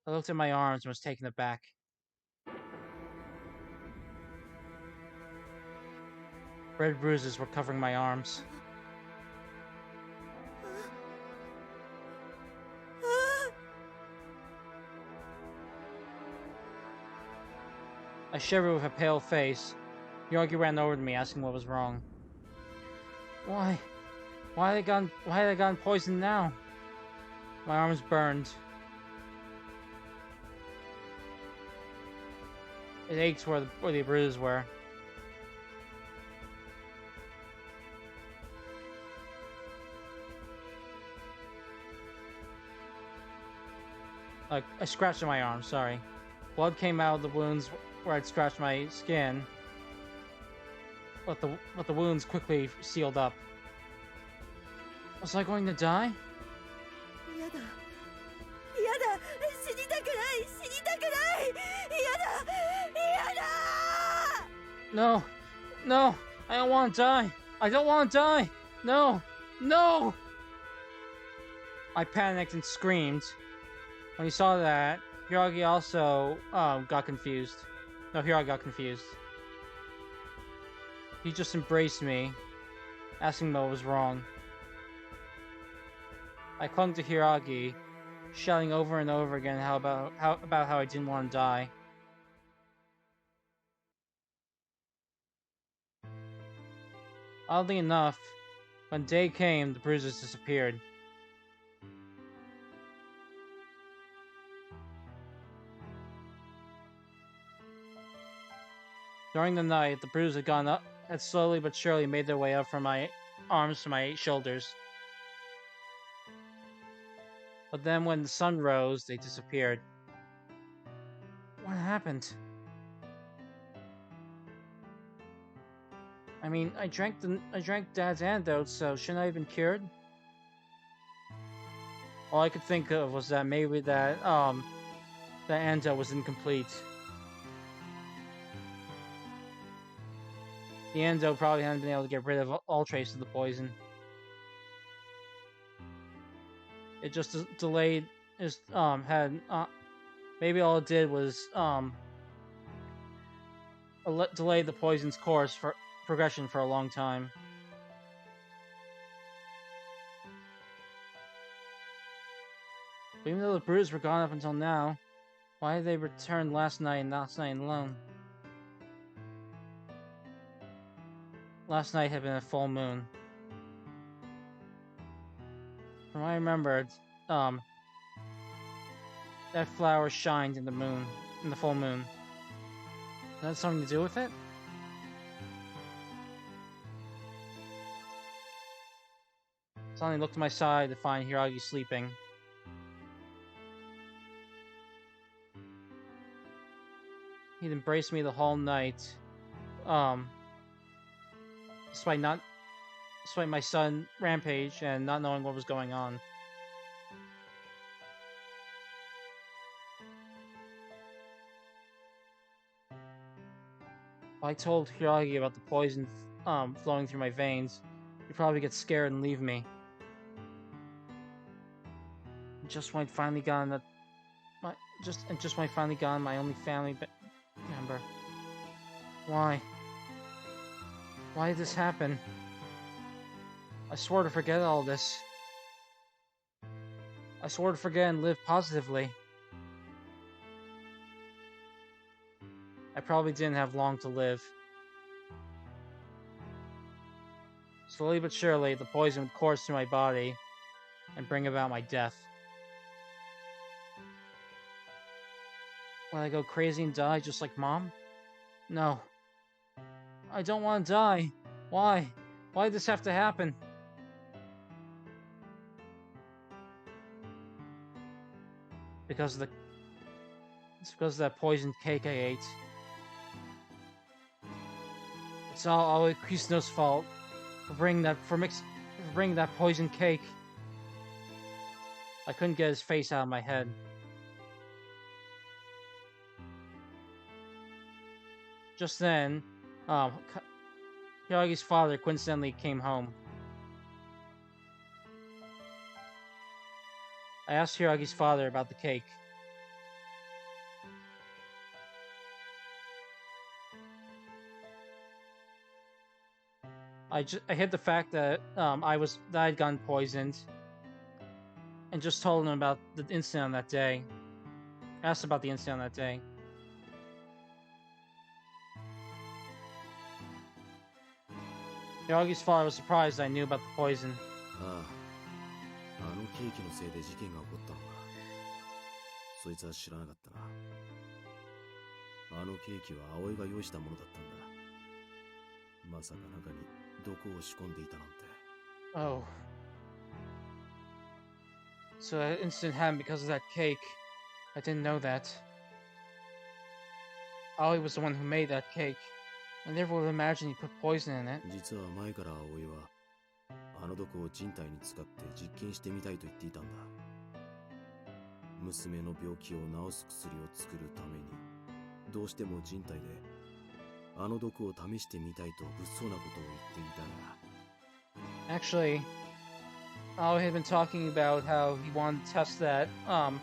I looked at my arms and was taken aback. Red bruises were covering my arms. I shivered with a pale face. Hiiragi ran over to me, asking what was wrong. Why? Why had I gotten poisoned now? My arms burned. It ached where the bruises were. I scratched my arm, sorry. Blood came out of the wounds where I'd scratched my skin, but the wounds quickly sealed up. Was I going to die? No! No! I don't want to die! I don't want to die! No! No! I panicked and screamed. When he saw that, Hiiragi also got confused. No, Hiiragi got confused. He just embraced me, asking me what was wrong. I clung to Hiiragi, shouting over and over again about how I didn't want to die. Oddly enough, when day came, the bruises disappeared. During the night, the bruises had slowly but surely made their way up from my arms to my shoulders. But then when the sun rose, they disappeared. What happened? I mean, I drank Dad's antidote, so shouldn't I have been cured? All I could think of was that maybe that antidote was incomplete. The antidote probably hadn't been able to get rid of all trace of the poison. It just delayed. Maybe all it did was delay the poison's progression for a long time. But even though the bruises were gone up until now, why did they return last night and last night alone? Last night had been a full moon. From what I remembered, that flower shined in the full moon. Does that have something to do with it? Suddenly looked to my side to find Hiiragi sleeping. He'd embraced me the whole night. Despite my sudden rampage and not knowing what was going on. If I told Hiiragi about the poison flowing through my veins, he'd probably get scared and leave me. Just when I'd finally gotten my only family member. Why? Why did this happen? I swore to forget all this. I swore to forget and live positively. I probably didn't have long to live. Slowly but surely, the poison would course through my body and bring about my death. Will I go crazy and die just like Mom? No. I don't want to die. Why? Why did this have to happen? It's because of that poisoned cake I ate. It's all Kusuno's fault for bringing that poison cake. I couldn't get his face out of my head. Just then, Hiragi's father coincidentally came home. I asked Hiragi's father about the cake. I hid the fact that I'd gotten poisoned, and just told him about the incident on that day. Asked about the incident on that day. Hiragi's father was surprised I knew about the poison. ああ、あのケーキのせいで事件が起こったのか。そいつは知らなかったな。あのケーキは葵が用意したものだったんだ。まさか中に毒を仕込んでいたなんて。Oh. So that incident happened because of that cake. I didn't know that. Aoi was the one who made that cake. I never would have imagined he put poison in it. 実は前から葵はあの毒を人体に使って実験してみたいと言っていたんだ。娘の病気を治す薬を作るためにどうしても人体であの毒を試してみたいと物騒なことを言っていたが。Actually, Aoi had been talking about how he wanted to test that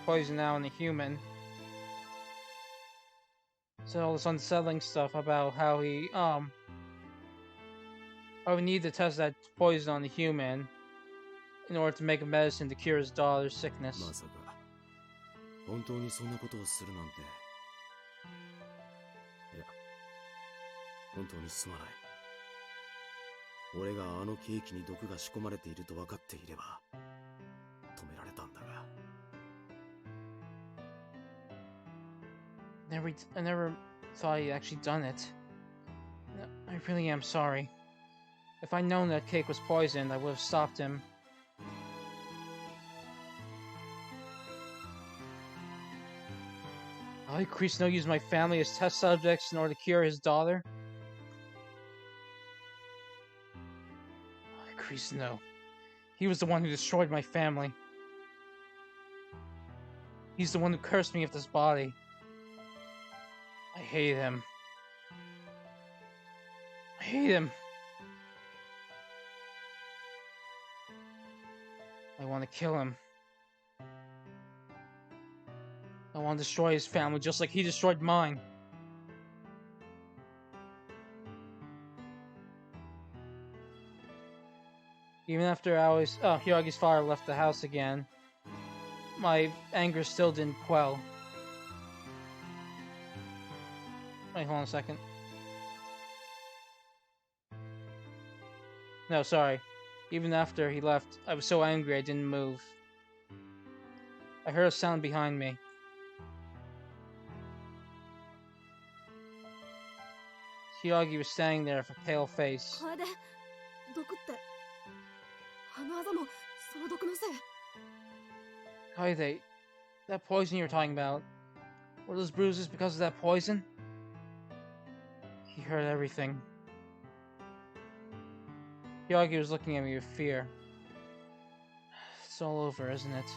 poison out on a human. So all this unsettling stuff about how he need to test that poison on the human in order to make a medicine to cure his daughter's sickness. まさか本当にそんなことをするなんて。いや、本当にすまない。俺があのケーキに毒が仕込まれていると分かっていれば止められたんだが。I never thought he'd actually done it. I really am sorry. If I'd known that cake was poisoned, I would have stopped him. Kusuno used my family as test subjects in order to cure his daughter? Kusuno. He was the one who destroyed my family. He's the one who cursed me with this body. I hate him. I hate him. I want to kill him. I want to destroy his family just like he destroyed mine. Even after Hiragi's father left the house again, my anger still didn't quell. Wait, hold on a second. No, sorry. Even after he left, I was so angry I didn't move. I heard a sound behind me. Hiragi was standing there with a pale face. Kaede, that poison you were talking about, were those bruises because of that poison? He heard everything. Hiragi was looking at me with fear. It's all over, isn't it?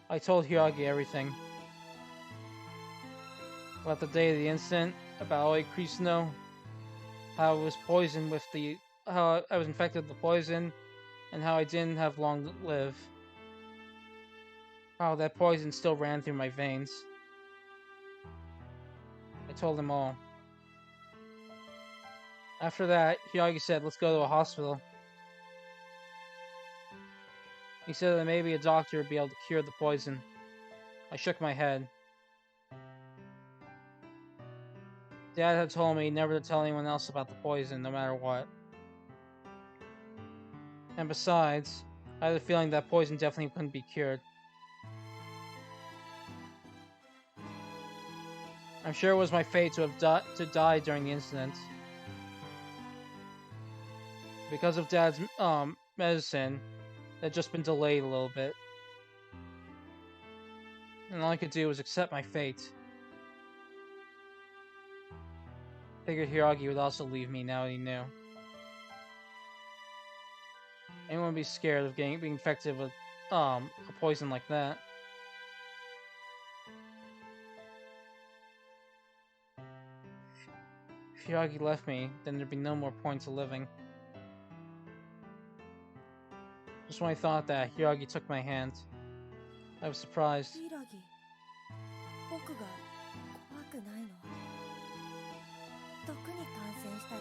I told Hiragi everything. About the day of the incident, about Aoi Kusuno, how I was poisoned with how I was infected with the poison, and how I didn't have long to live. How that poison still ran through my veins. I told him all. After that, Hiragi said, let's go to a hospital. He said that maybe a doctor would be able to cure the poison. I shook my head. Dad had told me never to tell anyone else about the poison, no matter what. And besides, I had a feeling that poison definitely couldn't be cured. I'm sure it was my fate to die during the incident. Because of Dad's medicine, it had just been delayed a little bit. And all I could do was accept my fate. Figured Hiragi would also leave me now that he knew. Anyone would be scared of being infected with a poison like that. If Hiragi left me, then there'd be no more point to living. Just when I thought that, Hiragi took my hand. I was surprised. ヒイラギ、僕が怖くないの？毒に感染したら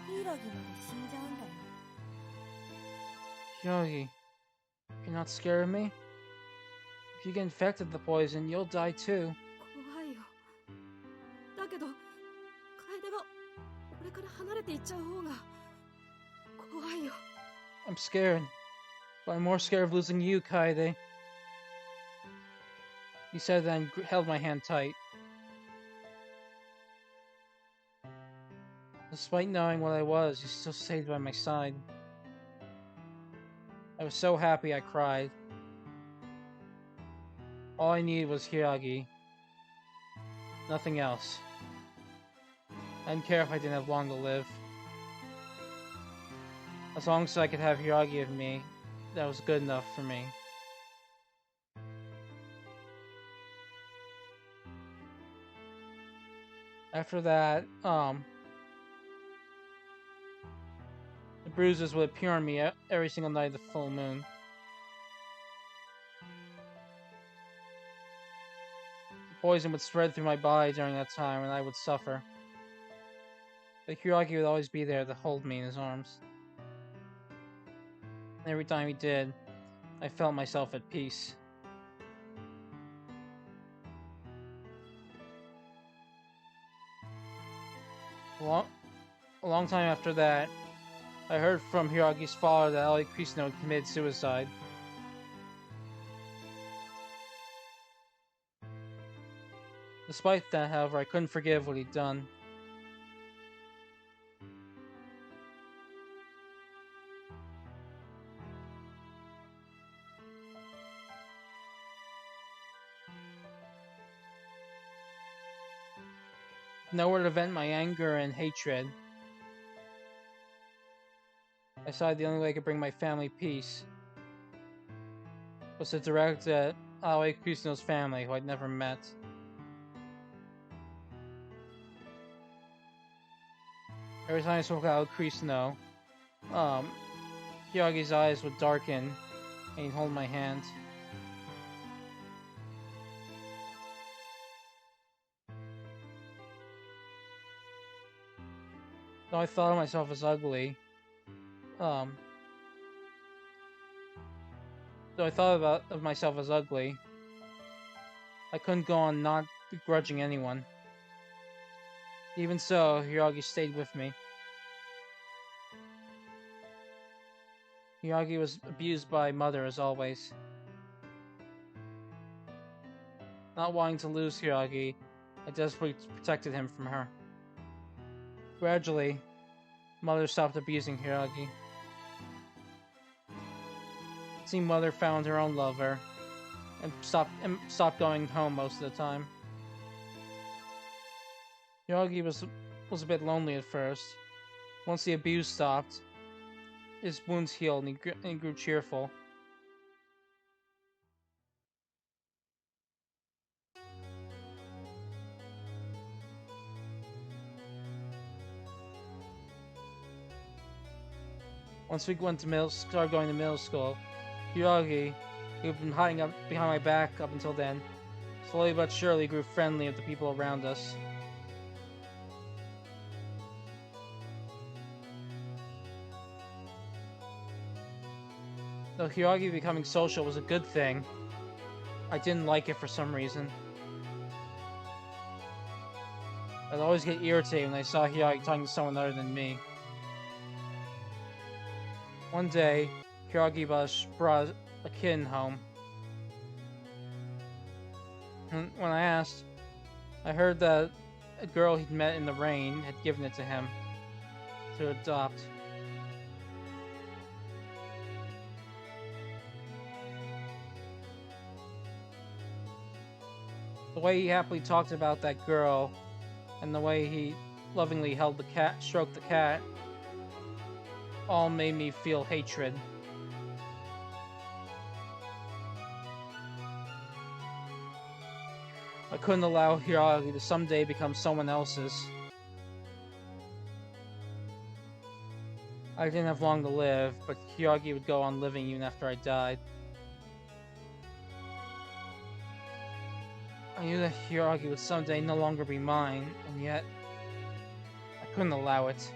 ヒイラギまで死んじゃうんだよ。Hiragi, you're not scared of me? If you get infected with the poison, you'll die too. 怖いよ。だけど楓が俺から離れていっちゃう方が怖いよ。 I'm scared, but I'm more scared of losing you, Kaede. He said that and held my hand tight. Despite knowing what I was, he still stayed by my side. I was so happy I cried. All I needed was Hiragi. Nothing else. I didn't care if I didn't have long to live. As long as I could have Hiragi with me, that was good enough for me. After that, the bruises would appear on me every single night of the full moon. The poison would spread through my body during that time, and I would suffer. But Hiragi would always be there to hold me in his arms. And every time he did, I felt myself at peace. A long time after that, I heard from Hiragi's father that Aoi Kusino had committed suicide. Despite that, however, I couldn't forgive what he'd done. Nowhere to vent my anger and hatred. I decided the only way I could bring my family peace was to direct at Aoi Kusino's family, who I'd never met. Every time I spoke out Aoi Kusino, Hiragi's eyes would darken and he'd hold my hand. Though I thought of myself as ugly, though I thought of myself as ugly, I couldn't go on not begrudging anyone. Even so, Hiragi stayed with me. Hiragi was abused by mother as always. Not wanting to lose Hiragi, I desperately protected him from her. Gradually, mother stopped abusing Hiragi. It seemed mother found her own lover and stopped going home most of the time. Hiragi was a bit lonely at first. Once the abuse stopped, his wounds healed and he grew cheerful. Once we started going to middle school, Hiragi, who had been hiding up behind my back up until then, slowly but surely grew friendly with the people around us. Though Hiragi becoming social was a good thing, I didn't like it for some reason. I'd always get irritated when I saw Hiragi talking to someone other than me. One day, Hiragi brought a kitten home. And when I asked, I heard that a girl he'd met in the rain had given it to him to adopt. The way he happily talked about that girl, and the way he lovingly held the cat, stroked the cat, all made me feel hatred. I couldn't allow Hiiragi to someday become someone else's. I didn't have long to live, but Hiiragi would go on living even after I died. I knew that Hiiragi would someday no longer be mine, and yet I couldn't allow it.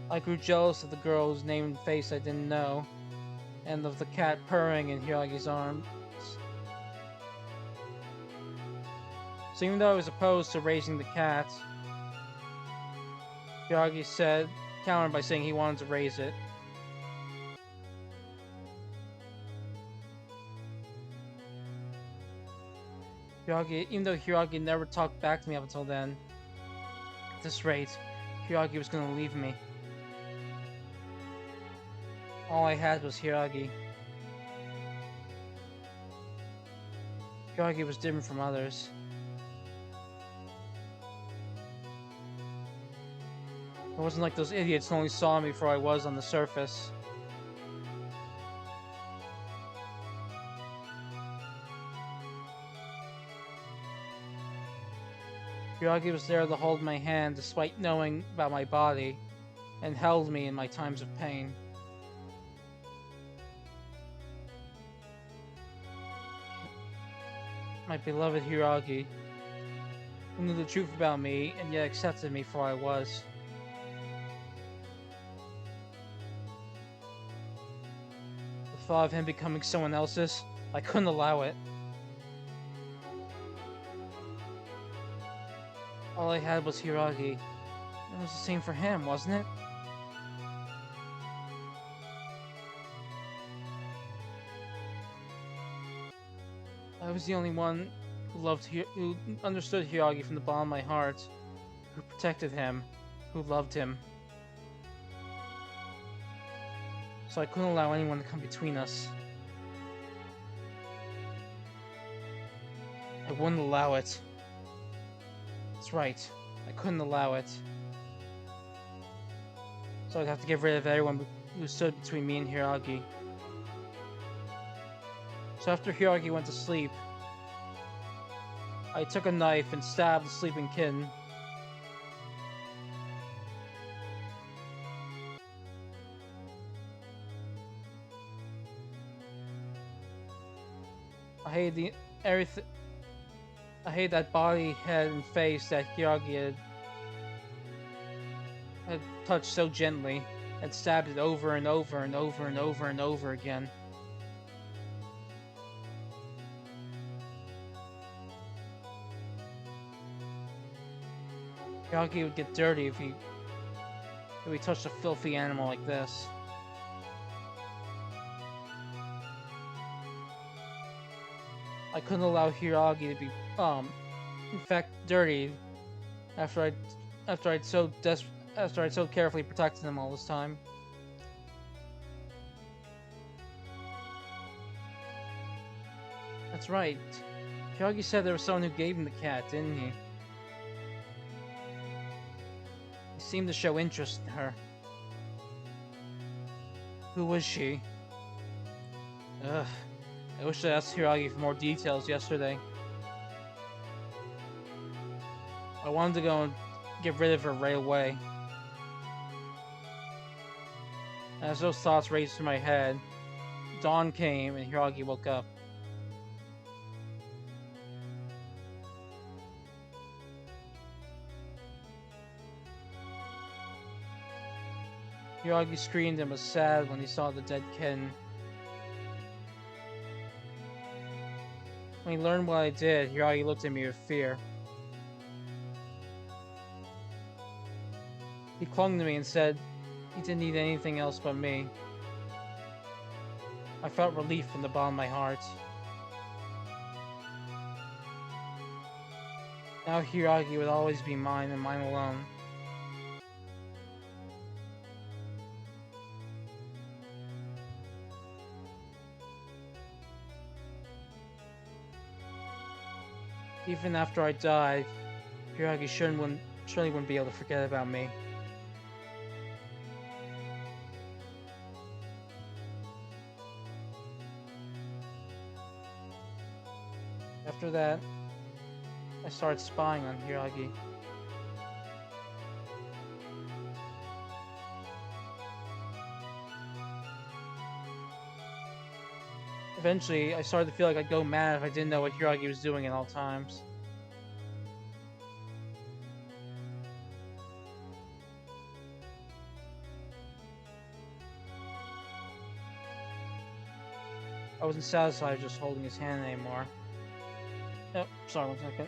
I grew jealous of the girl whose name and face I didn't know, and of the cat purring in Hiiragi's arms. So even though I was opposed to raising the cat, Hiiragi countered by saying he wanted to raise it. Even though Hiiragi never talked back to me up until then, at this rate, Hiiragi was going to leave me. All I had was Hiiragi. Hiiragi was different from others. It wasn't like those idiots who only saw me for who I was on the surface. Hiiragi was there to hold my hand despite knowing about my body, and held me in my times of pain. My beloved Hiiragi, who knew the truth about me and yet accepted me for who I was. The thought of him becoming someone else's, I couldn't allow it. All I had was Hiiragi. It was the same for him, wasn't it? I was the only one who understood Hiiragi from the bottom of my heart, who protected him, who loved him. So I couldn't allow anyone to come between us. I wouldn't allow it. That's right, I couldn't allow it. So I'd have to get rid of everyone who stood between me and Hiiragi. So after Hiiragi went to sleep, I took a knife and stabbed the sleeping kitten. I hate that body, head, and face that Hiiragi had touched so gently, and stabbed it over and over and over and over and over again. Hiiragi would get dirty if he touched a filthy animal like this. I couldn't allow Hiiragi to be, in fact, dirty after I'd so carefully protected him all this time. That's right. Hiiragi said there was someone who gave him the cat, didn't he? He seemed to show interest in her. Who was she? Ugh. I wish I asked Hiiragi for more details yesterday. I wanted to go and get rid of her right away. As those thoughts raced through my head, dawn came and Hiiragi woke up. Hiiragi screamed and was sad when he saw the dead kitten. When he learned what I did, Hiiragi looked at me with fear. He clung to me and said he didn't need anything else but me. I felt relief from the bottom of my heart. Now Hiiragi would always be mine and mine alone. Even after I died, Hiragi surely wouldn't be able to forget about me. After that, I started spying on Hiragi. Eventually, I started to feel like I'd go mad if I didn't know what Hiragi was doing at all times. I wasn't satisfied just holding his hand anymore. Oh, sorry, 1 second.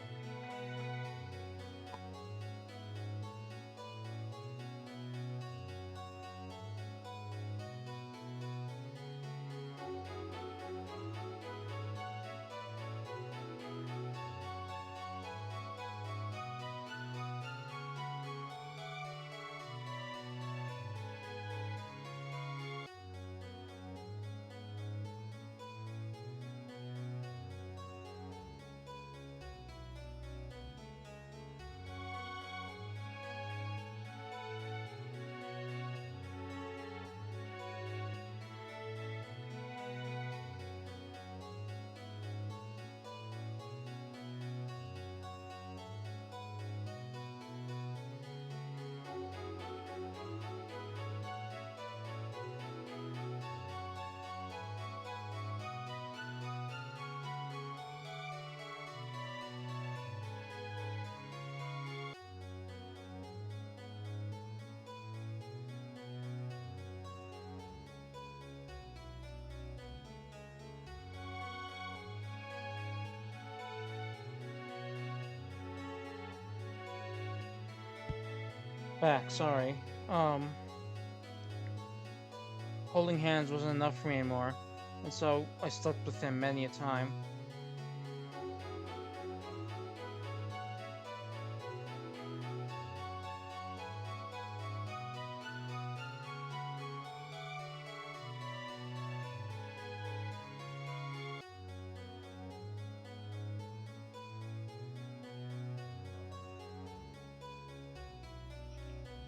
Back, sorry. Holding hands wasn't enough for me anymore, and so I slept with him many a time.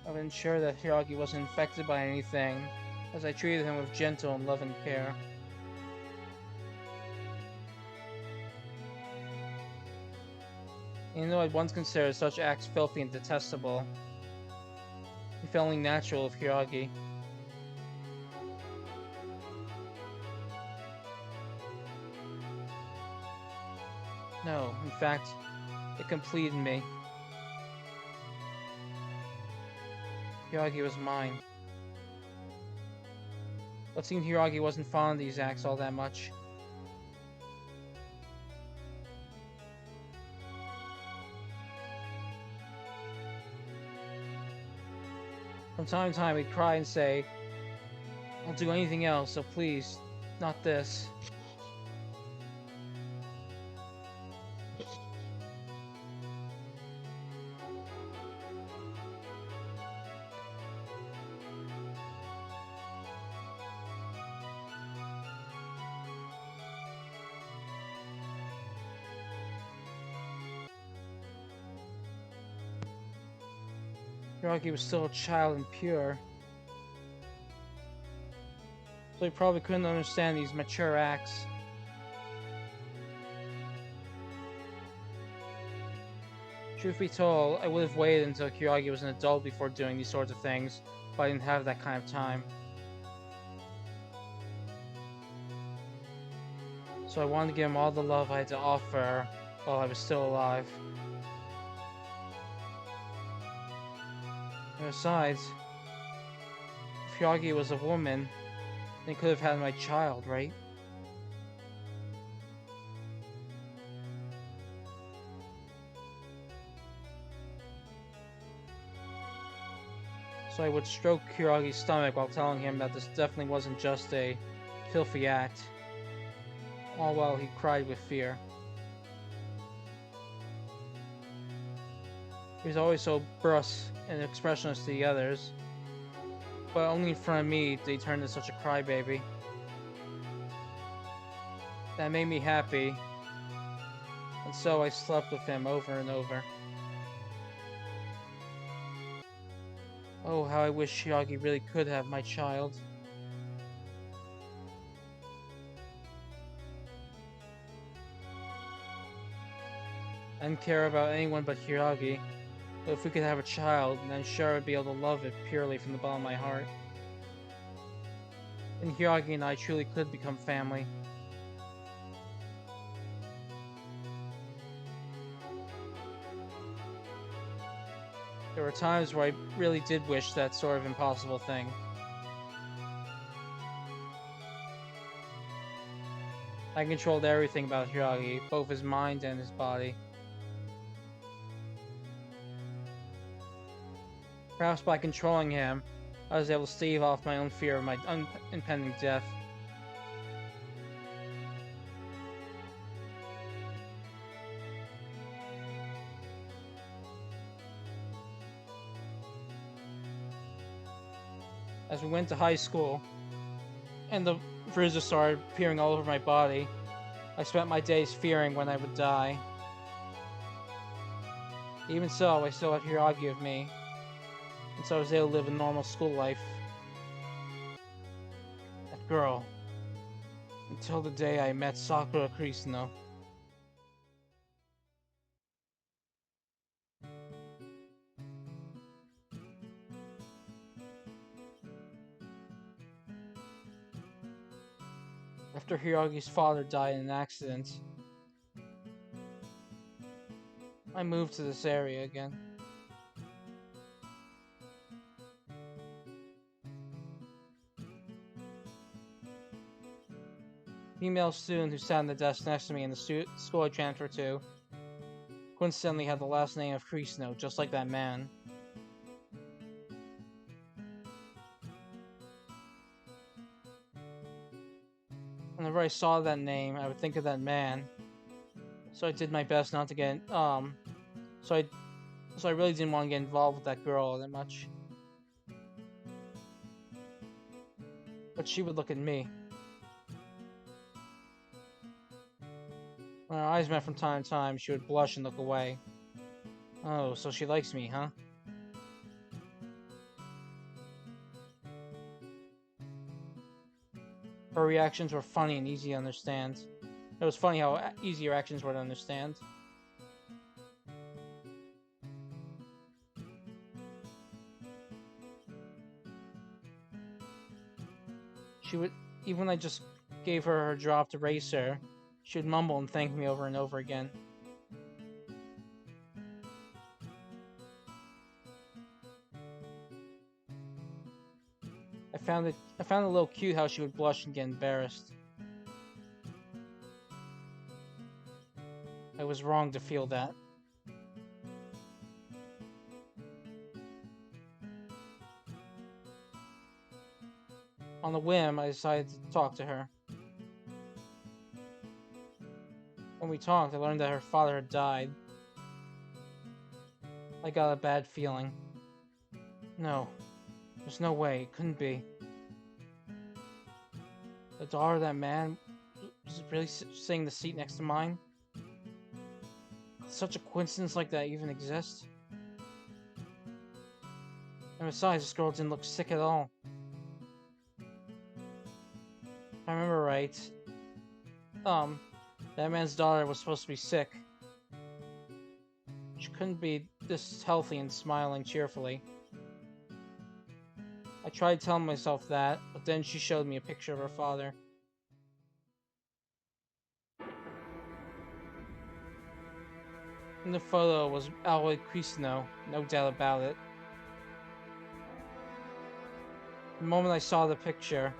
I would ensure that Hiragi wasn't infected by anything, as I treated him with gentle and loving care. Even though I'd once considered such acts filthy and detestable, it felt only natural of Hiragi. No, in fact, it completed me. Hiragi was mine. But seemed Hiragi wasn't fond of these acts all that much. From time to time he'd cry and say, "I'll do anything else, so please, not this." Hiragi was still a child and pure, so he probably couldn't understand these mature acts. Truth be told, I would have waited until Hiragi was an adult before doing these sorts of things, but I didn't have that kind of time. So I wanted to give him all the love I had to offer while I was still alive. Besides, if Hiragi was a woman, then he could have had my child, right? So I would stroke Hiragi's stomach while telling him that this definitely wasn't just a filthy act, all while he cried with fear. He was always so brusque and expressionless to the others, but only in front of me did he turn into such a crybaby. That made me happy, and so I slept with him over and over. Oh, how I wish Hyagi really could have my child. I didn't care about anyone but Hyagi, but if we could have a child, then sure I'd be able to love it purely from the bottom of my heart. And Hyagi and I truly could become family. There were times where I really did wish that sort of impossible thing. I controlled everything about Hyagi, both his mind and his body. Perhaps by controlling him, I was able to stave off my own fear of my impending death. As we went to high school, and the bruises started appearing all over my body, I spent my days fearing when I would die. Even so, I still had Hyagi with me, and so I was able to live a normal school life. That girl. Until the day I met Sakura Krisuno. After Hyagi's father died in an accident, I moved to this area again. Female student who sat on the desk next to me in the school I transferred to coincidentally had the last name of Krisuno, just like that man. Whenever I saw that name, I would think of that man. So I did my best not to get so I really didn't want to get involved with that girl all that much. But she would look at me. When our eyes met from time to time, she would blush and look away. Oh, so she likes me, huh? Her reactions were funny and easy to understand. It was funny how easy her actions were to understand. She would, even when I just gave her drop to race her, she would mumble and thank me over and over again. I found it a little cute how she would blush and get embarrassed. I was wrong to feel that. On a whim, I decided to talk to her. When we talked, I learned that her father had died. I got a bad feeling. No, there's no way, it couldn't be. The daughter of that man was really sitting in the seat next to mine? Could such a coincidence like that even exist? And besides, this girl didn't look sick at all. If I remember right, that man's daughter was supposed to be sick. She couldn't be this healthy and smiling cheerfully. I tried telling myself that, but then she showed me a picture of her father. In the photo was Aoi Krisuno, no doubt about it. The moment I saw the picture,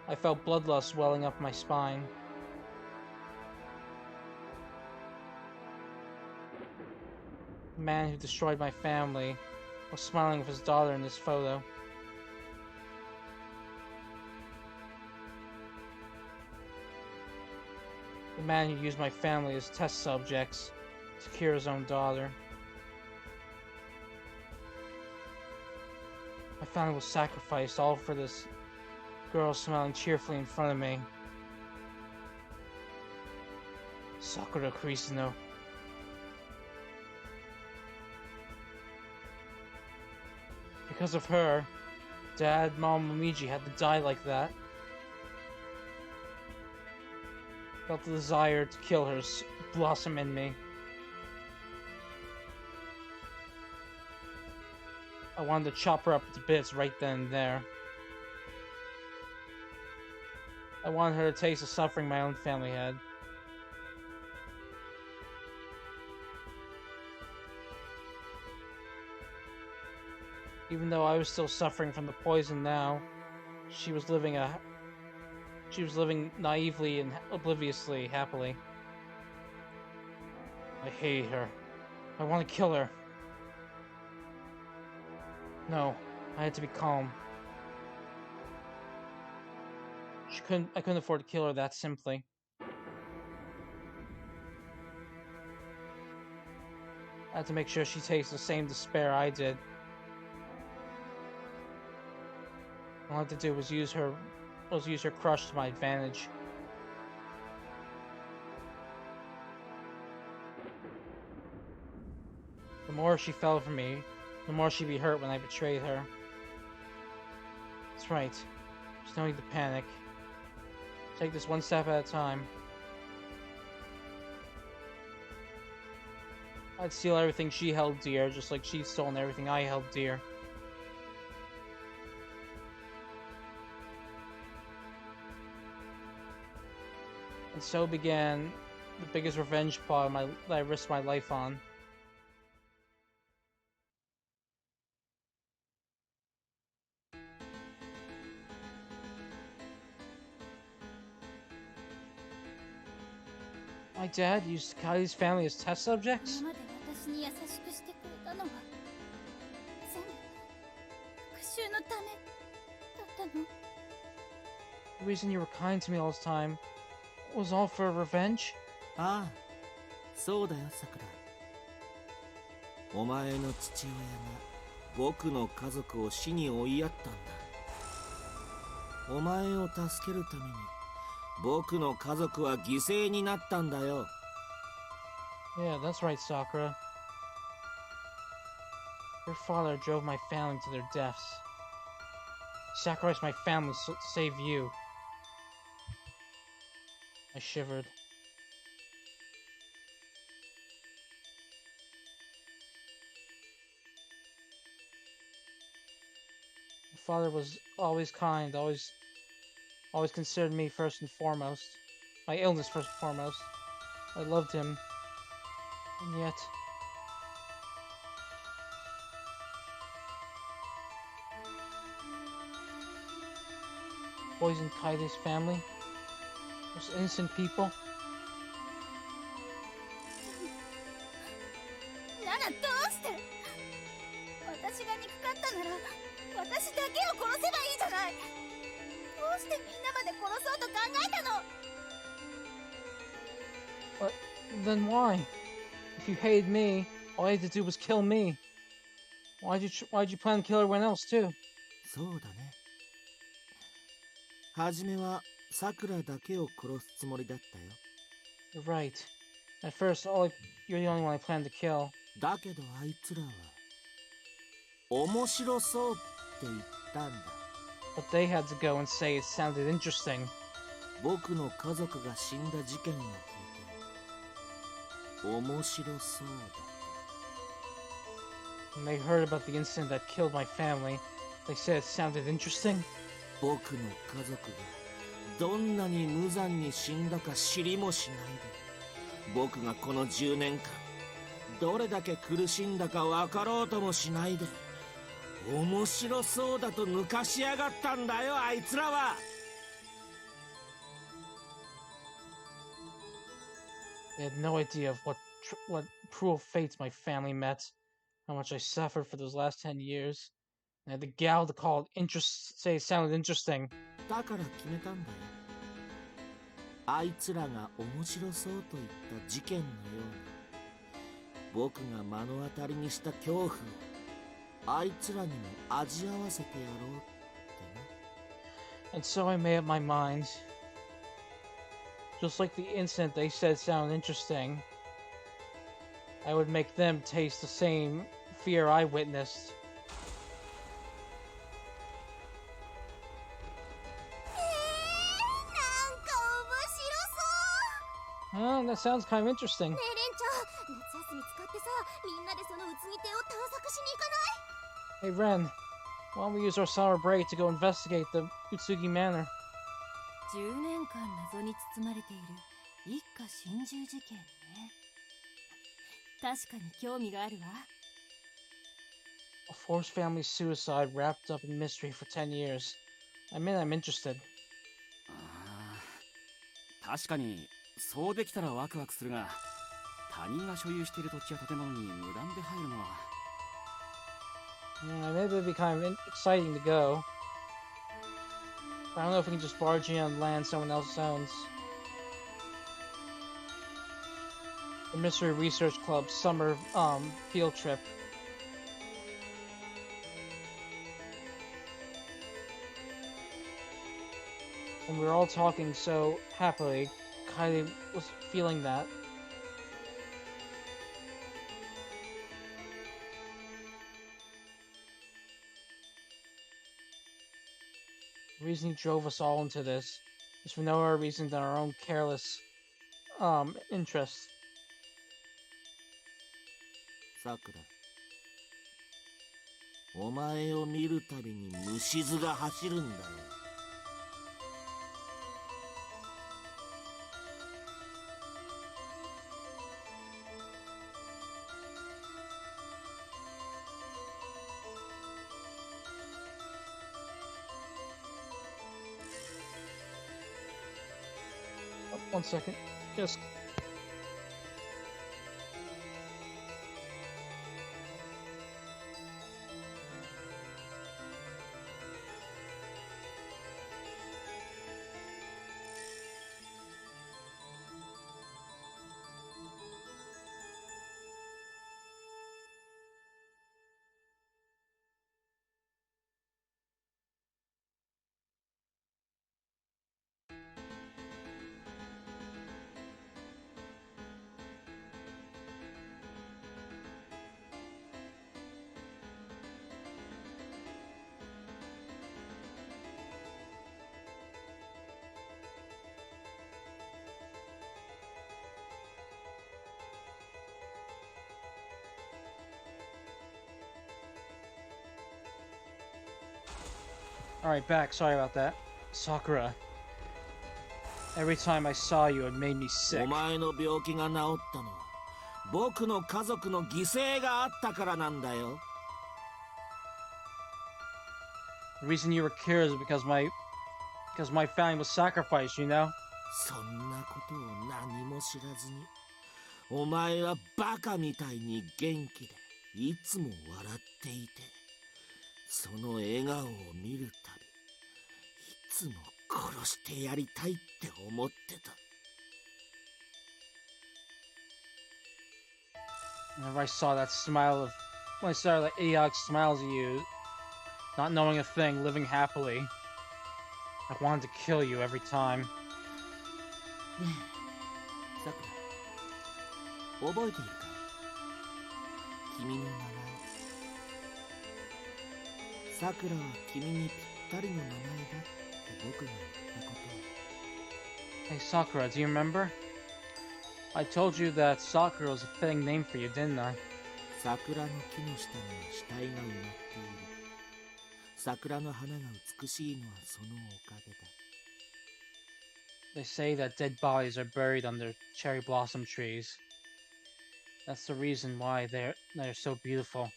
I felt bloodlust welling up my spine. The man who destroyed my family was smiling with his daughter in this photo. The man who used my family as test subjects to cure his own daughter. My family was sacrificed all for this girl smiling cheerfully in front of me. Sakura Krisuno. Because of her, Dad, Mom, Momiji had to die like that. Felt the desire to kill her blossom in me. I wanted to chop her up to bits right then and there. I wanted her to taste the suffering my own family had. Even though I was still suffering from the poison now, she was living naively and obliviously happily. I hate her. I want to kill her. No, I had to be calm. I couldn't afford to kill her that simply. I had to make sure she tastes the same despair I did. All I had to do was use her crush to my advantage. The more she fell for me, the more she'd be hurt when I betrayed her. That's right. There's no need to panic. Take this one step at a time. I'd steal everything she held dear, just like she'd stolen everything I held dear. And so began the biggest revenge plot that I risked my life on. My dad used Kylie's family as test subjects? 今まで私に優しくしてくれたのは全部復讐のためだったの。 The reason you were kind to me all this time was all for revenge? ああ、そうだよ、さくら。お前の父親が僕の家族を死に追いやったんだ。お前を助けるために僕の家族は犠牲になったんだよ。Yeah, that's right, Sakura. Your father drove my family to their deaths. Sacrificed my family to save you. I shivered. My father was always kind, always considered me first and foremost. My illness first and foremost. I loved him. And yet... poisoned Kylie's family? Those innocent people? ならどうして私が憎かったなら私だけを殺せばいいじゃない。どうしてみんなまで殺そうと考えたの？ But then why? If you hated me, all you had to do was kill me. Why'd you plan to kill everyone else too? そうだね。初めはさくらだけを殺すつもりだったよ。 You're right. At first, you're the only one I planned to kill. だけどあいつらは面白そうって言ったんだ。 But they had to go and say it sounded interesting. 僕の家族が死んだ事件を聞いて面白そうだ。 When they heard about the incident that killed my family, they said it sounded interesting. 僕の家族がどんなに無残に死んだか知りもしないで、僕がこの10年間どれだけ苦しんだか分かろうともしないで、面白そうだと抜かしやがったんだよ、あいつらは。 They had no idea of what cruel fates my family met, how much I suffered for those last 10 years. I had the gall to say it sounded interesting. だから決めたんだよ。あいつらが面白そうと言った事件のように、僕が目の当たりにした恐怖をあいつらにも味わわせてやろうってな。 And so I made up my mind. Just like the incident they said sounded interesting, I would make them taste the same fear I witnessed. Oh, that sounds kind of interesting. ねえ連長、夏休み使ってさ、みんなでそのうつぎ亭を探索しに行かない？ Hey Ren, why don't we use our summer break to go investigate the Utsugi Manor? 10年間謎に包まれている一家心中事件ね。確かに興味があるわ。A forced family suicide wrapped up in mystery for 10 years. I mean, I'm interested. 確かにそうできたらワクワクするが、他人が所有している土地や建物に無断で入るのは。Yeah, maybe it'd be kind of exciting to go. But I don't know if we can just barge in on land someone else owns. The Mystery Research Club summer field trip. And we were all talking so happily. Kylie was feeling that. The reason he drove us all into this is for no other reason than our own careless interests. さくら、お前を見るたびに虫唾が走るんだよ。One second. Just. Alright, back. Sorry about that. Sakura. Every time I saw you, it made me sick. お前の病気が治ったのは僕の家族の犠牲があったからなんだよ。The reason you were cured is because my family was sacrificed, you know? そんなことを何も知らずに、お前はバカみたいに元気でいつも笑っていて、その笑顔を見るたび、いつも殺してやりたいって思ってた。Whenever I saw that smile when I saw that idiotic smiles of you, not knowing a thing, living happily, I wanted to kill you every time. ねえ、さくら、覚えているか？君の名前。さくらは君にぴったりの名前だって僕が言ったこと。Hey Sakura, do you remember? I told you that Sakura was a fitting name for you, didn't I? 桜の木の下には死体が埋まっている。桜の花が美しいのはそのおかげだ。They say that dead bodies are buried under cherry blossom trees. That's the reason why they're so beautiful.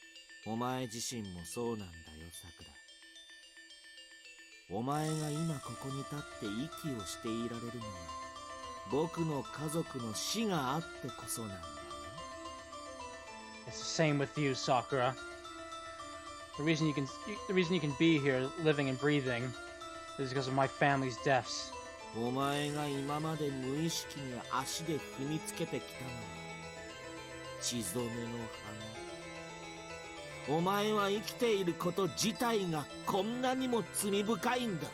お前自身もそうなんだよ、さくら。お前が今ここに立って息をしていられるのは、僕の家族の死があってこそなんだよ。It's the same with you, Sakura. The reason you can be here, living and breathing, is because of my family's deaths. お前が今まで無意識に足で踏みつけてきたのは血染めの花。お前は生きていること自体がこんなにも罪深いんだ。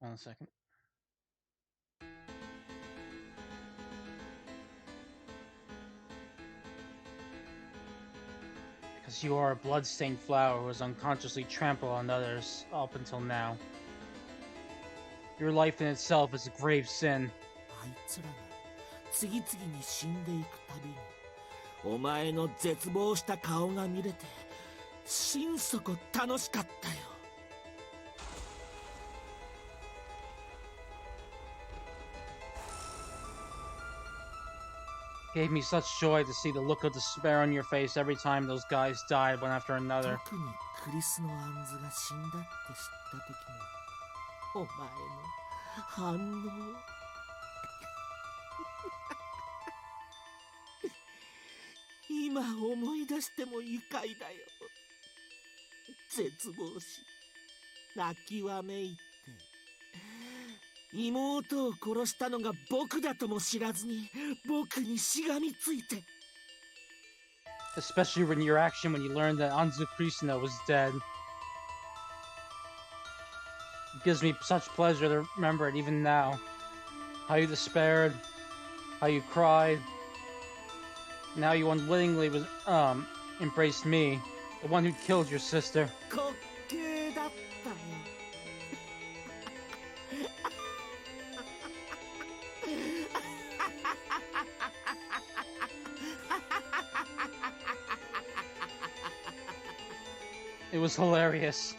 One second. Because you are a bloodstained flower who has unconsciously trampled on others up until now. Your life in itself is a grave sin. あいつらが次々に死んでいくたびにお前の絶望した顔が見れて心底楽しかったよ。Gave me such joy to see the look of despair on your face every time those guys died one after another. 特にクリスのアンズが死んだって知った時のお前の反応今思い出しても愉快だよ。絶望し泣きわめいて妹を殺したのが僕だとも知らずに僕にしがみついて。 Especially in your action when you learned that Anzu Krishna was dead. It gives me such pleasure to remember it even now. How you despaired, how you cried. Now you unwittingly embraced me, the one who killed your sister. 滑稽だったよ。It was hilarious.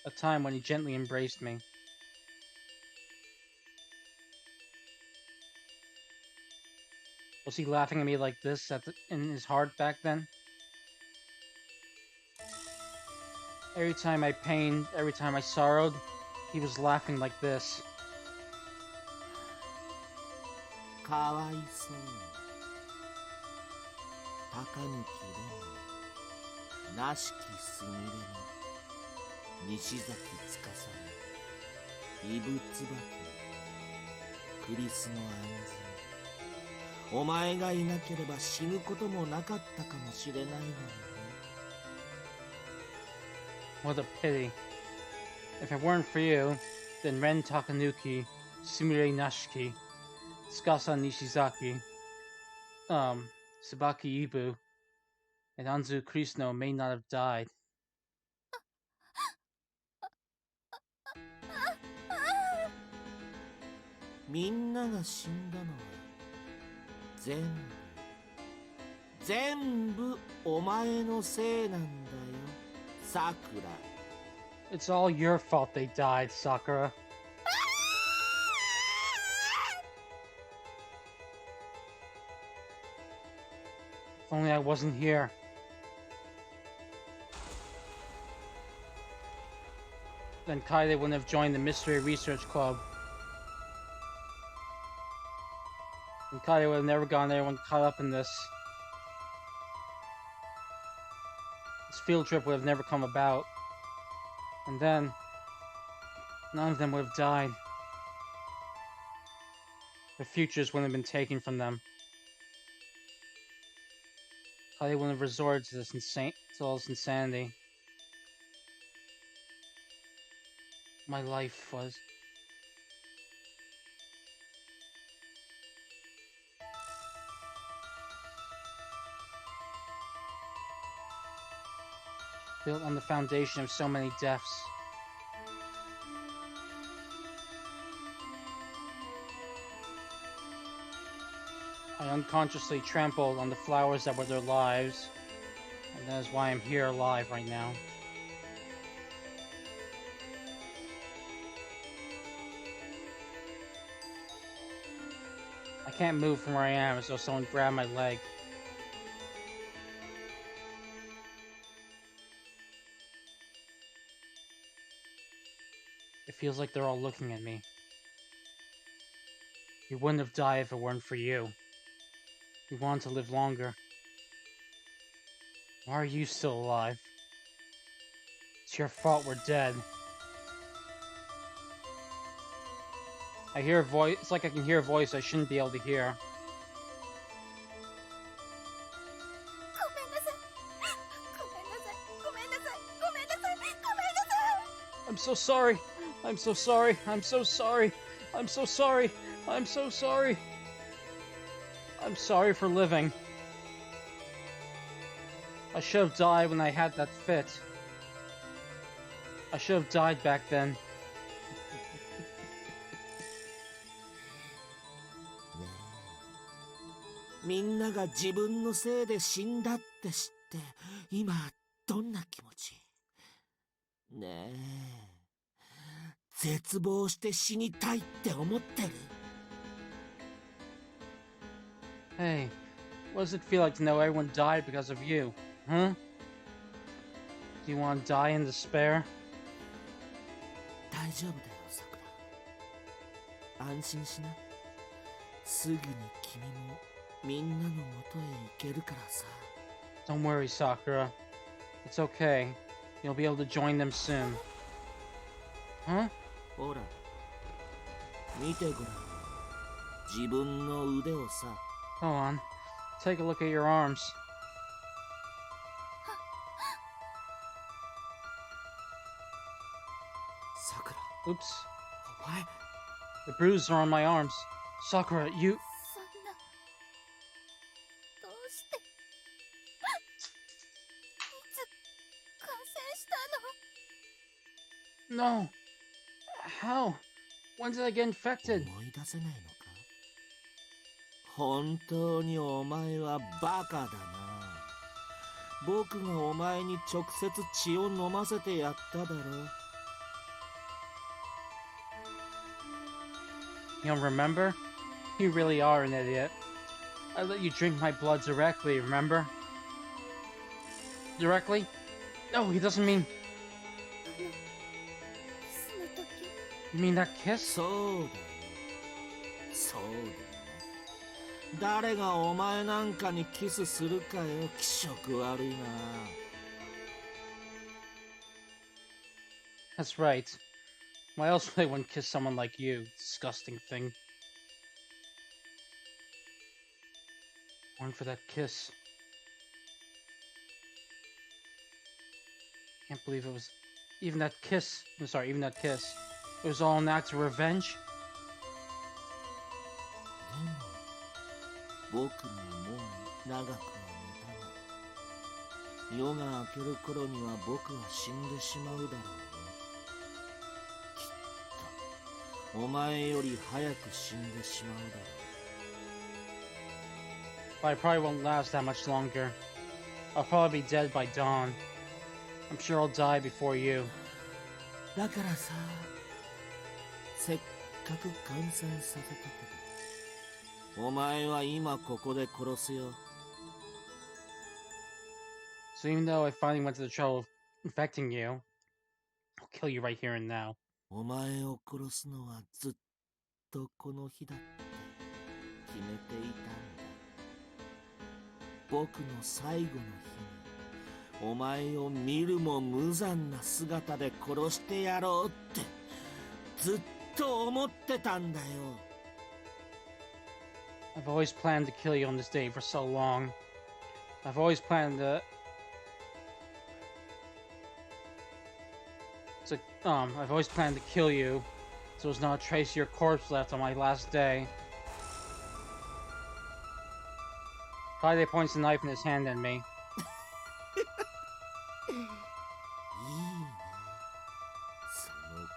A time when he gently embraced me. Was he laughing at me like this in his heart back then? Every time I pained, every time I sorrowed, he was laughing like this. かわいそう。高貫蓮なしきすみれの西崎司のイブツバキクリスのアンズお前がいなければ死ぬこともなかったかもしれないのにね。 What a pity. If it weren't for you, then Ren Takanuki, Sumire Nashiki, Tsukasa Nishizaki, Tsubaki Ibu, and Anzu Krishna may not have died. みんなが死んだのは全部お前のせいなんだよ、さくら。 It's all your fault they died, Sakura. If only I wasn't here. Then Kaede wouldn't have joined the Mystery Research Club. And Kaede would have never gotten anyone caught up in this. This field trip would have never come about. And then, none of them would have died. Their futures wouldn't have been taken from them. Kaede wouldn't have resorted to this insanity. My life was... built on the foundation of so many deaths. I unconsciously trampled on the flowers that were their lives, and that is why I'm here alive right now. I can't move from where I am as though someone grabbed my leg. It feels like they're all looking at me. You wouldn't have died if it weren't for you. You wanted to live longer. Why are you still alive? It's your fault we're dead. I hear a voice. It's like I can hear a voice I shouldn't be able to hear. I'm so sorry. I'm so sorry. I'm so sorry. I'm so sorry. I'm so sorry. I'm sorry for living. I should have died when I had that fit. I should have died back then. みんなが自分のせいで死んだって知って今どんな気持ち？ねえ、絶望して死にたいって思ってる？ Hey, what does it feel like to know everyone died because of you? Huh? Do you want to die in despair? 大丈夫だよ、さくら。安心しな。すぐに君もみんなのもとへ行けるからさ。 Don't worry, Sakura. It's okay. You'll be able to join them soon. Huh? ほら、見てごらん。自分の腕をさ。 Go on. Take a look at your arms. Sakura. Oops. お前、 The bruises are on my arms. Sakura, you... そんなどうしていつ感染したの？ No! How? When did I get infected? 思い出せないのか？本当にお前はバカだな。僕がお前に直接血を飲ませてやっただろ。 You don't remember? You really are an idiot. I let you drink my blood directly, remember? Directly? No, he doesn't mean... キスの時 You mean that kiss? そうだよ。そうだよ。誰がお前なんかにキスするかよ、気色悪いな。 That's right. Why else would anyone kiss someone like you? Disgusting thing. Born for that kiss. Can't believe it was... Even that kiss... I'm sorry, even that kiss. It was all an act of revenge? でも、僕にもう長くは似たが、夜が明ける頃には僕は死んでしまうだろうね。きっと、お前より早く死んでしまうだろう。 But I probably won't last that much longer. I'll probably be dead by dawn. I'm sure I'll die before you. だからさ、せっかく感染させたけど、お前は今ここで殺すよ。 So even though I finally went to the trouble of infecting you, I'll kill you right here and now. お前を殺すのはずっとこの日だって決めていたんだ。僕の最後の日にお前を見るも無残な姿で殺してやろうってずっと思ってたんだよ。 I've always planned to kill you on this day for so long. I've always planned to... I've always planned to kill you, so there's not a trace of your corpse left on my last day. Kaede points the knife in his hand at me. いいね、その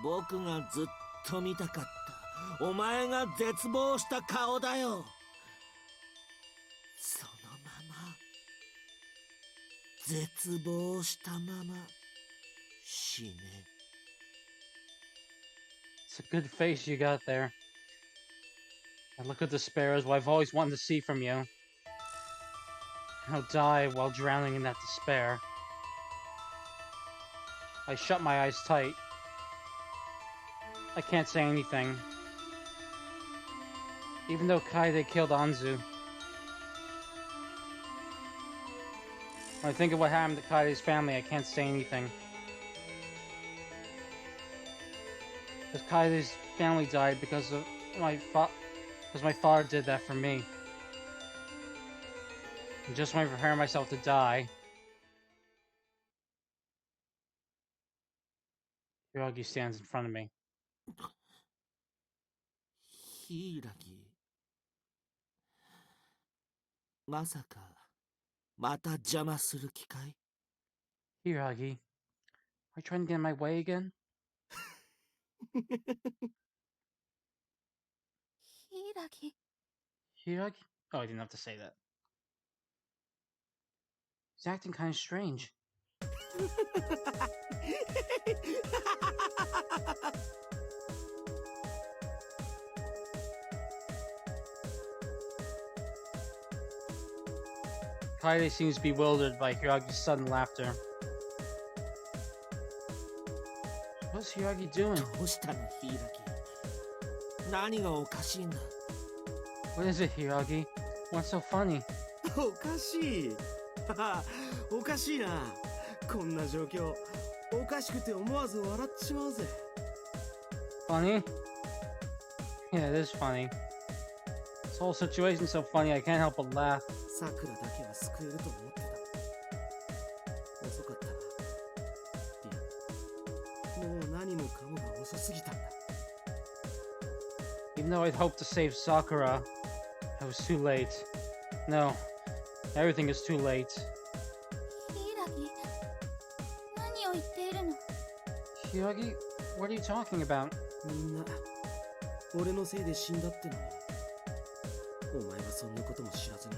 顔。僕がずっと見たかったお前が絶望した顔だよ。そのまま絶望したまま死ね。 It's a good face you got there. That look of despair is what I've always wanted to see from you. I'll die while drowning in that despair. I shut my eyes tight. I can't say anything. Even though Kaede killed Anzu. When I think of what happened to Kaide's family, I can't say anything. Because Kaide's family died because of my father did that for me. And just when I prepare myself to die, Hiragi stands in front of me. 柊。まさかまた邪魔する気かい？ Hiragi, are you trying to get in my way again? 柊。 Hiragi? Oh, I didn't have to say that. He's acting kind of strange. Kaede seems bewildered by Hiragi's sudden laughter. What's Hiragi doing? どうしたのヒイラギ？何がおかしいんだ？ What is it, Hiragi? What's so funny? おかしい。おかしいな。こんな状況、おかしくて思わず笑っちまうぜ。Funny? Yeah, it is funny. This whole situation's so funny, I can't help but laugh. さくらだけは救えると思ってた。遅かったな。いや、もう何もかもが遅すぎたんだ。Even though I'd hoped to save Sakura, it was too late. No, everything is too late. 柊、何を言っているの？ Hiragi, what are you talking about? みんな、俺のせいで死んだってのに。お前はそんなことも知らずに、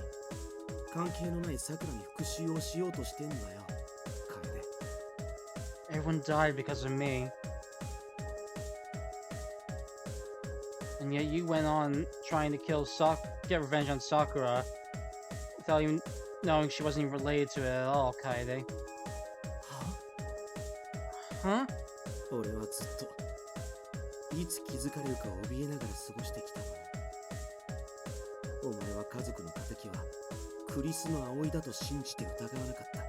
関係のないさくらに復讐をしようとしてんだよ、楓。 Everyone died because of me. And yet you went on trying to get revenge on Sakura without even knowing she wasn't even related to it at all, Kaede. は？ Huh? 俺はずっといつ気づかれるか怯えながら過ごしてきたのに、お前は家族の敵はクリスの葵だと信じて疑わなかった。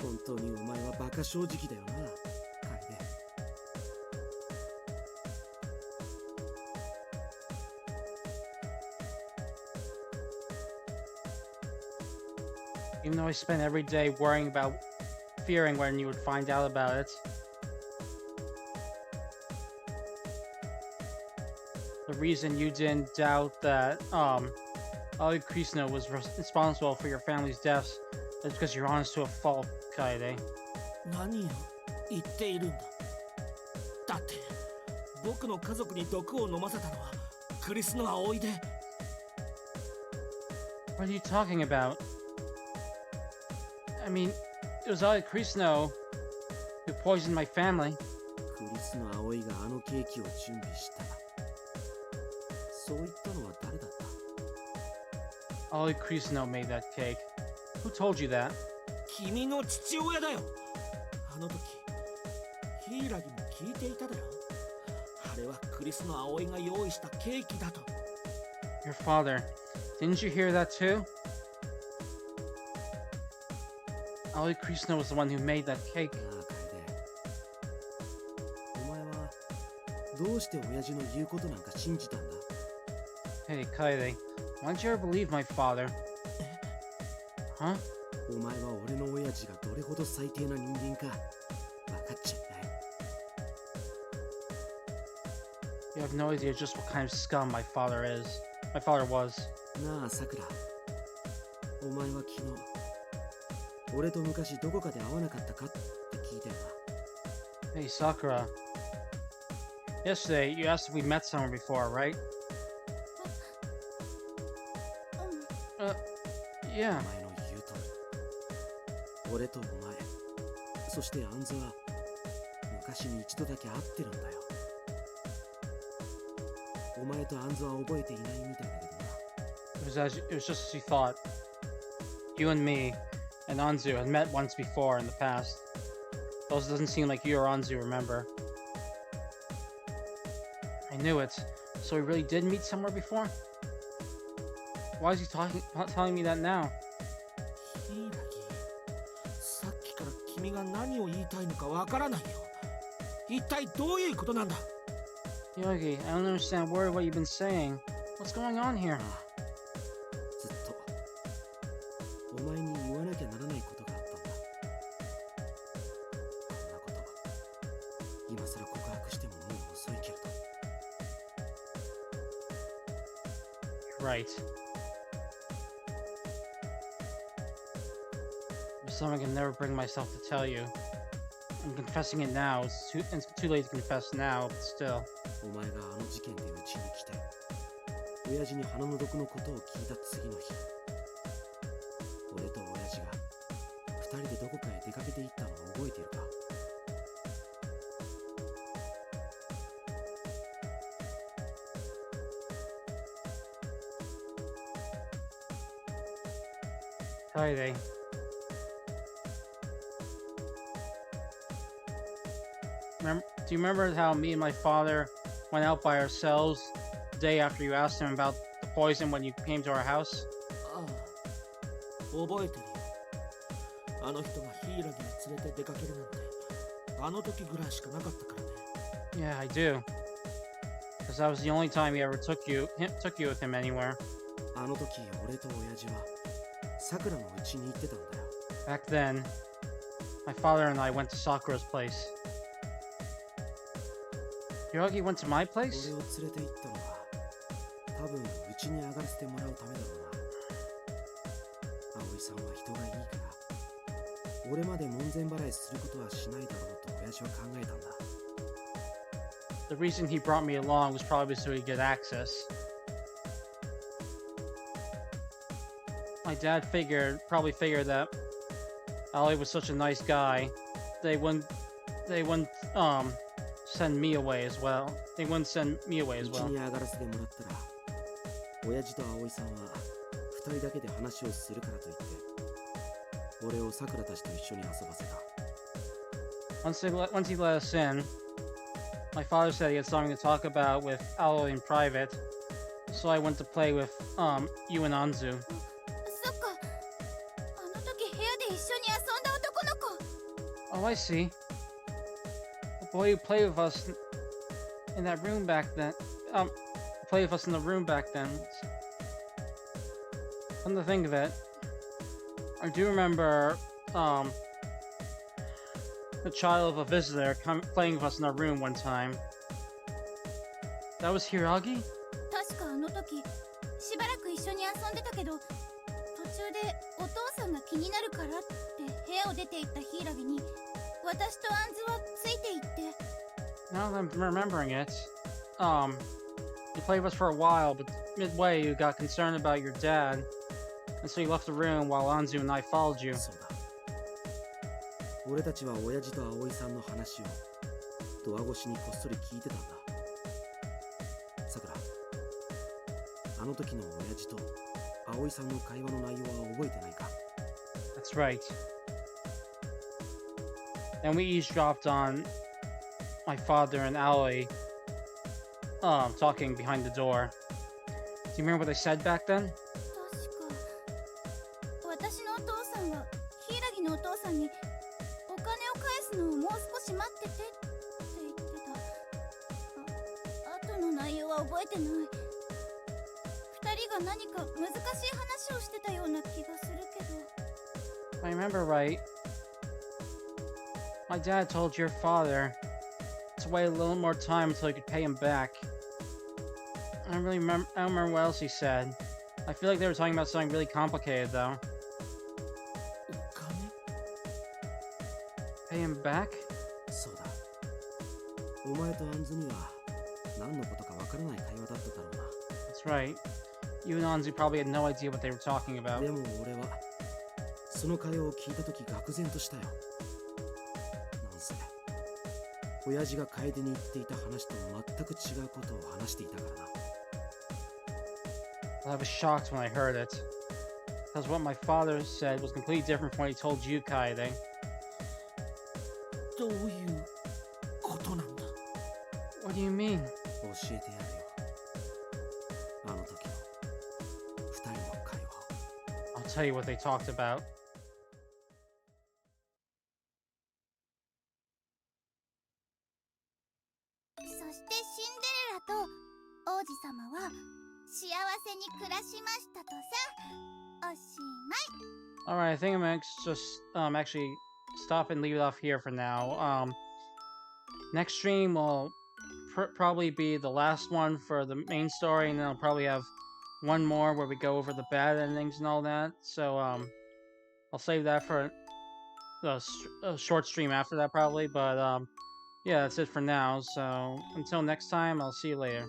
本当にお前はバカ正直だよな、楓。 Even though I spent every day fearing when you would find out about it. The reason you didn't doubt that Ali Krishna was responsible for your family's deaths is because you're honest to a fault, Kaede. 何を言っているんだ？だって僕の家族に毒を飲ませたのはクリスの葵で。 What are you talking about? I mean, it was Ali Krishna who poisoned my family. クリスの葵があのケーキを準備した。そう言ったのは誰だった？ Ali Krishna made that cake. Who told you that? 君の父親だよ。あの時ヒイラギも聞いていただろ。あれはクリスの葵が用意したケーキだと。 Your father. Didn't you hear that too? Ali Krishna was the one who made that cake. なあ、楓。お前はどうして親父の言うことなんか信じたんだ？ Hey, Kaede, why don't you ever believe my father? Huh? お前は俺の親父がどれほど最低な人間か分かっちゃいない。 You have no idea just what kind of scum my father was. なあ、さくら。お前は昨日、俺と昔どこかで会わなかったかって聞いたよな。 Hey, Sakura. Yesterday, you asked if we met somewhere before, right? Yeah. お前の言う通り。俺とお前、そしてアンズは昔に一度だけ会ってるんだよ。お前とアンズは覚えていないみたいだけどな。 It was just as you thought. You and me and Anzu had met once before in the past. Those doesn't seem like you or Anzu remember. I knew it. So we really did meet somewhere before? Why is he telling me that now? ヒイラギ、さっきから君が何を言いたいのかわからないよ。一体どういうことなんだ？ Yogi, I don't understand a word of what you've been saying. What's going on here? ああ、ずっとお前に言わなきゃならないことがあったんだ。こんなこと今さら告白してももう遅いけれど。Right. There's something I can never bring myself to tell you. I'm confessing it now. It's too late to confess now, but still. お前があの事件でうちに来て親父に花の毒のことを聞いた次の日、俺と親父が二人でどこかへ出かけて行ったのを覚えているか？ Friday. Do you remember how me and my father went out by ourselves the day after you asked him about the poison when you came to our house? ああ、覚えてるよ。あの人がヒイラギを連れて出かけるなんて、あの時ぐらいしかなかったからね。Yeah, I do. Because that was the only time he ever took you with him anywhere. あの時俺と親父はさくらの家に行ってたんだよ。 Back then, my father and I went to Sakura's place. Hirogi went to my place? 俺を連れて行ったのは多分家に上がらせてもらうためだろうな。葵さんは人がいいから俺まで門前払いすることはしないだろうと親父は考えたんだ。 The reason he brought me along was probably so he'd get access. My dad probably figured that Ali was such a nice guy, they wouldn't send me away as well. They wouldn't send me away as 家 well. に上がらせてもらったら親父と葵さんは二人だけで話をするからといって俺をさくらたちと一緒に遊ばせた。 Once he let us in, my father said he had something to talk about with Aoi in private, so I went to play with you and Anzu. そっか、あの時部屋で一緒に遊んだ男の子。 Oh, I see. The boy who played with us in that room back then. Played with us in the room back then. Come to think of it, I do remember the child of a visitor playing with us in our room one time. That was Hiragi? 確かあの時しばらく一緒に遊んでたけど、途中でお父さんが気になるからって部屋を出て行ったヒイラギに私とアンズはついて行って。 Now that I'm remembering it, you played with us for a while, but midway you got concerned about your dad, and so you left the room while Anzu and I followed you. そうだ。俺たちは親父と葵さんの話をドア越しにこっそり聞いてたんだ。さくら、あの時の親父と葵さんの会話の内容は覚えてないか？ That's right. And we eavesdropped on my father and Aoi talking behind the door. Do you remember what they said back then? 確か私のお父さんはヒイラギのお父さんにお金を返すのをもう少し待っててって言ってた。あとの内容は覚えてない。二人が何か難しい話をしてたような気がするけど。 If I remember right, my dad told your father to wait a little more time until he could pay him back. I don't remember what else he said. I feel like they were talking about something really complicated though. お金？ Pay him back? そうだ。お前とアンズには何のことかわからない会話だっただろうな。 That's right. You and Anzu probably had no idea what they were talking about. でも俺はその会話を聞いた時愕然としたよ。なんせ親父が楓に言っていた話と全く違うことを話していたからな。 I was shocked when I heard it. Because what my father said was completely different from what he told you, Kaede. どういうことなんだ？ What do you mean? 教えてやるよ。あの時の二人の会話を。 I'll tell you what they talked about. そしてシンデレラと王子様は幸せに暮らしましたとさ。おしまい。 Alright, I think I'm gonna just actually stop and leave it off here for now. Next stream will probably be the last one for the main story, and then I'll probably have one more where we go over the bad endings and all that. So I'll save that for a short stream after that probably. But yeah, that's it for now. So until next time, I'll see you later.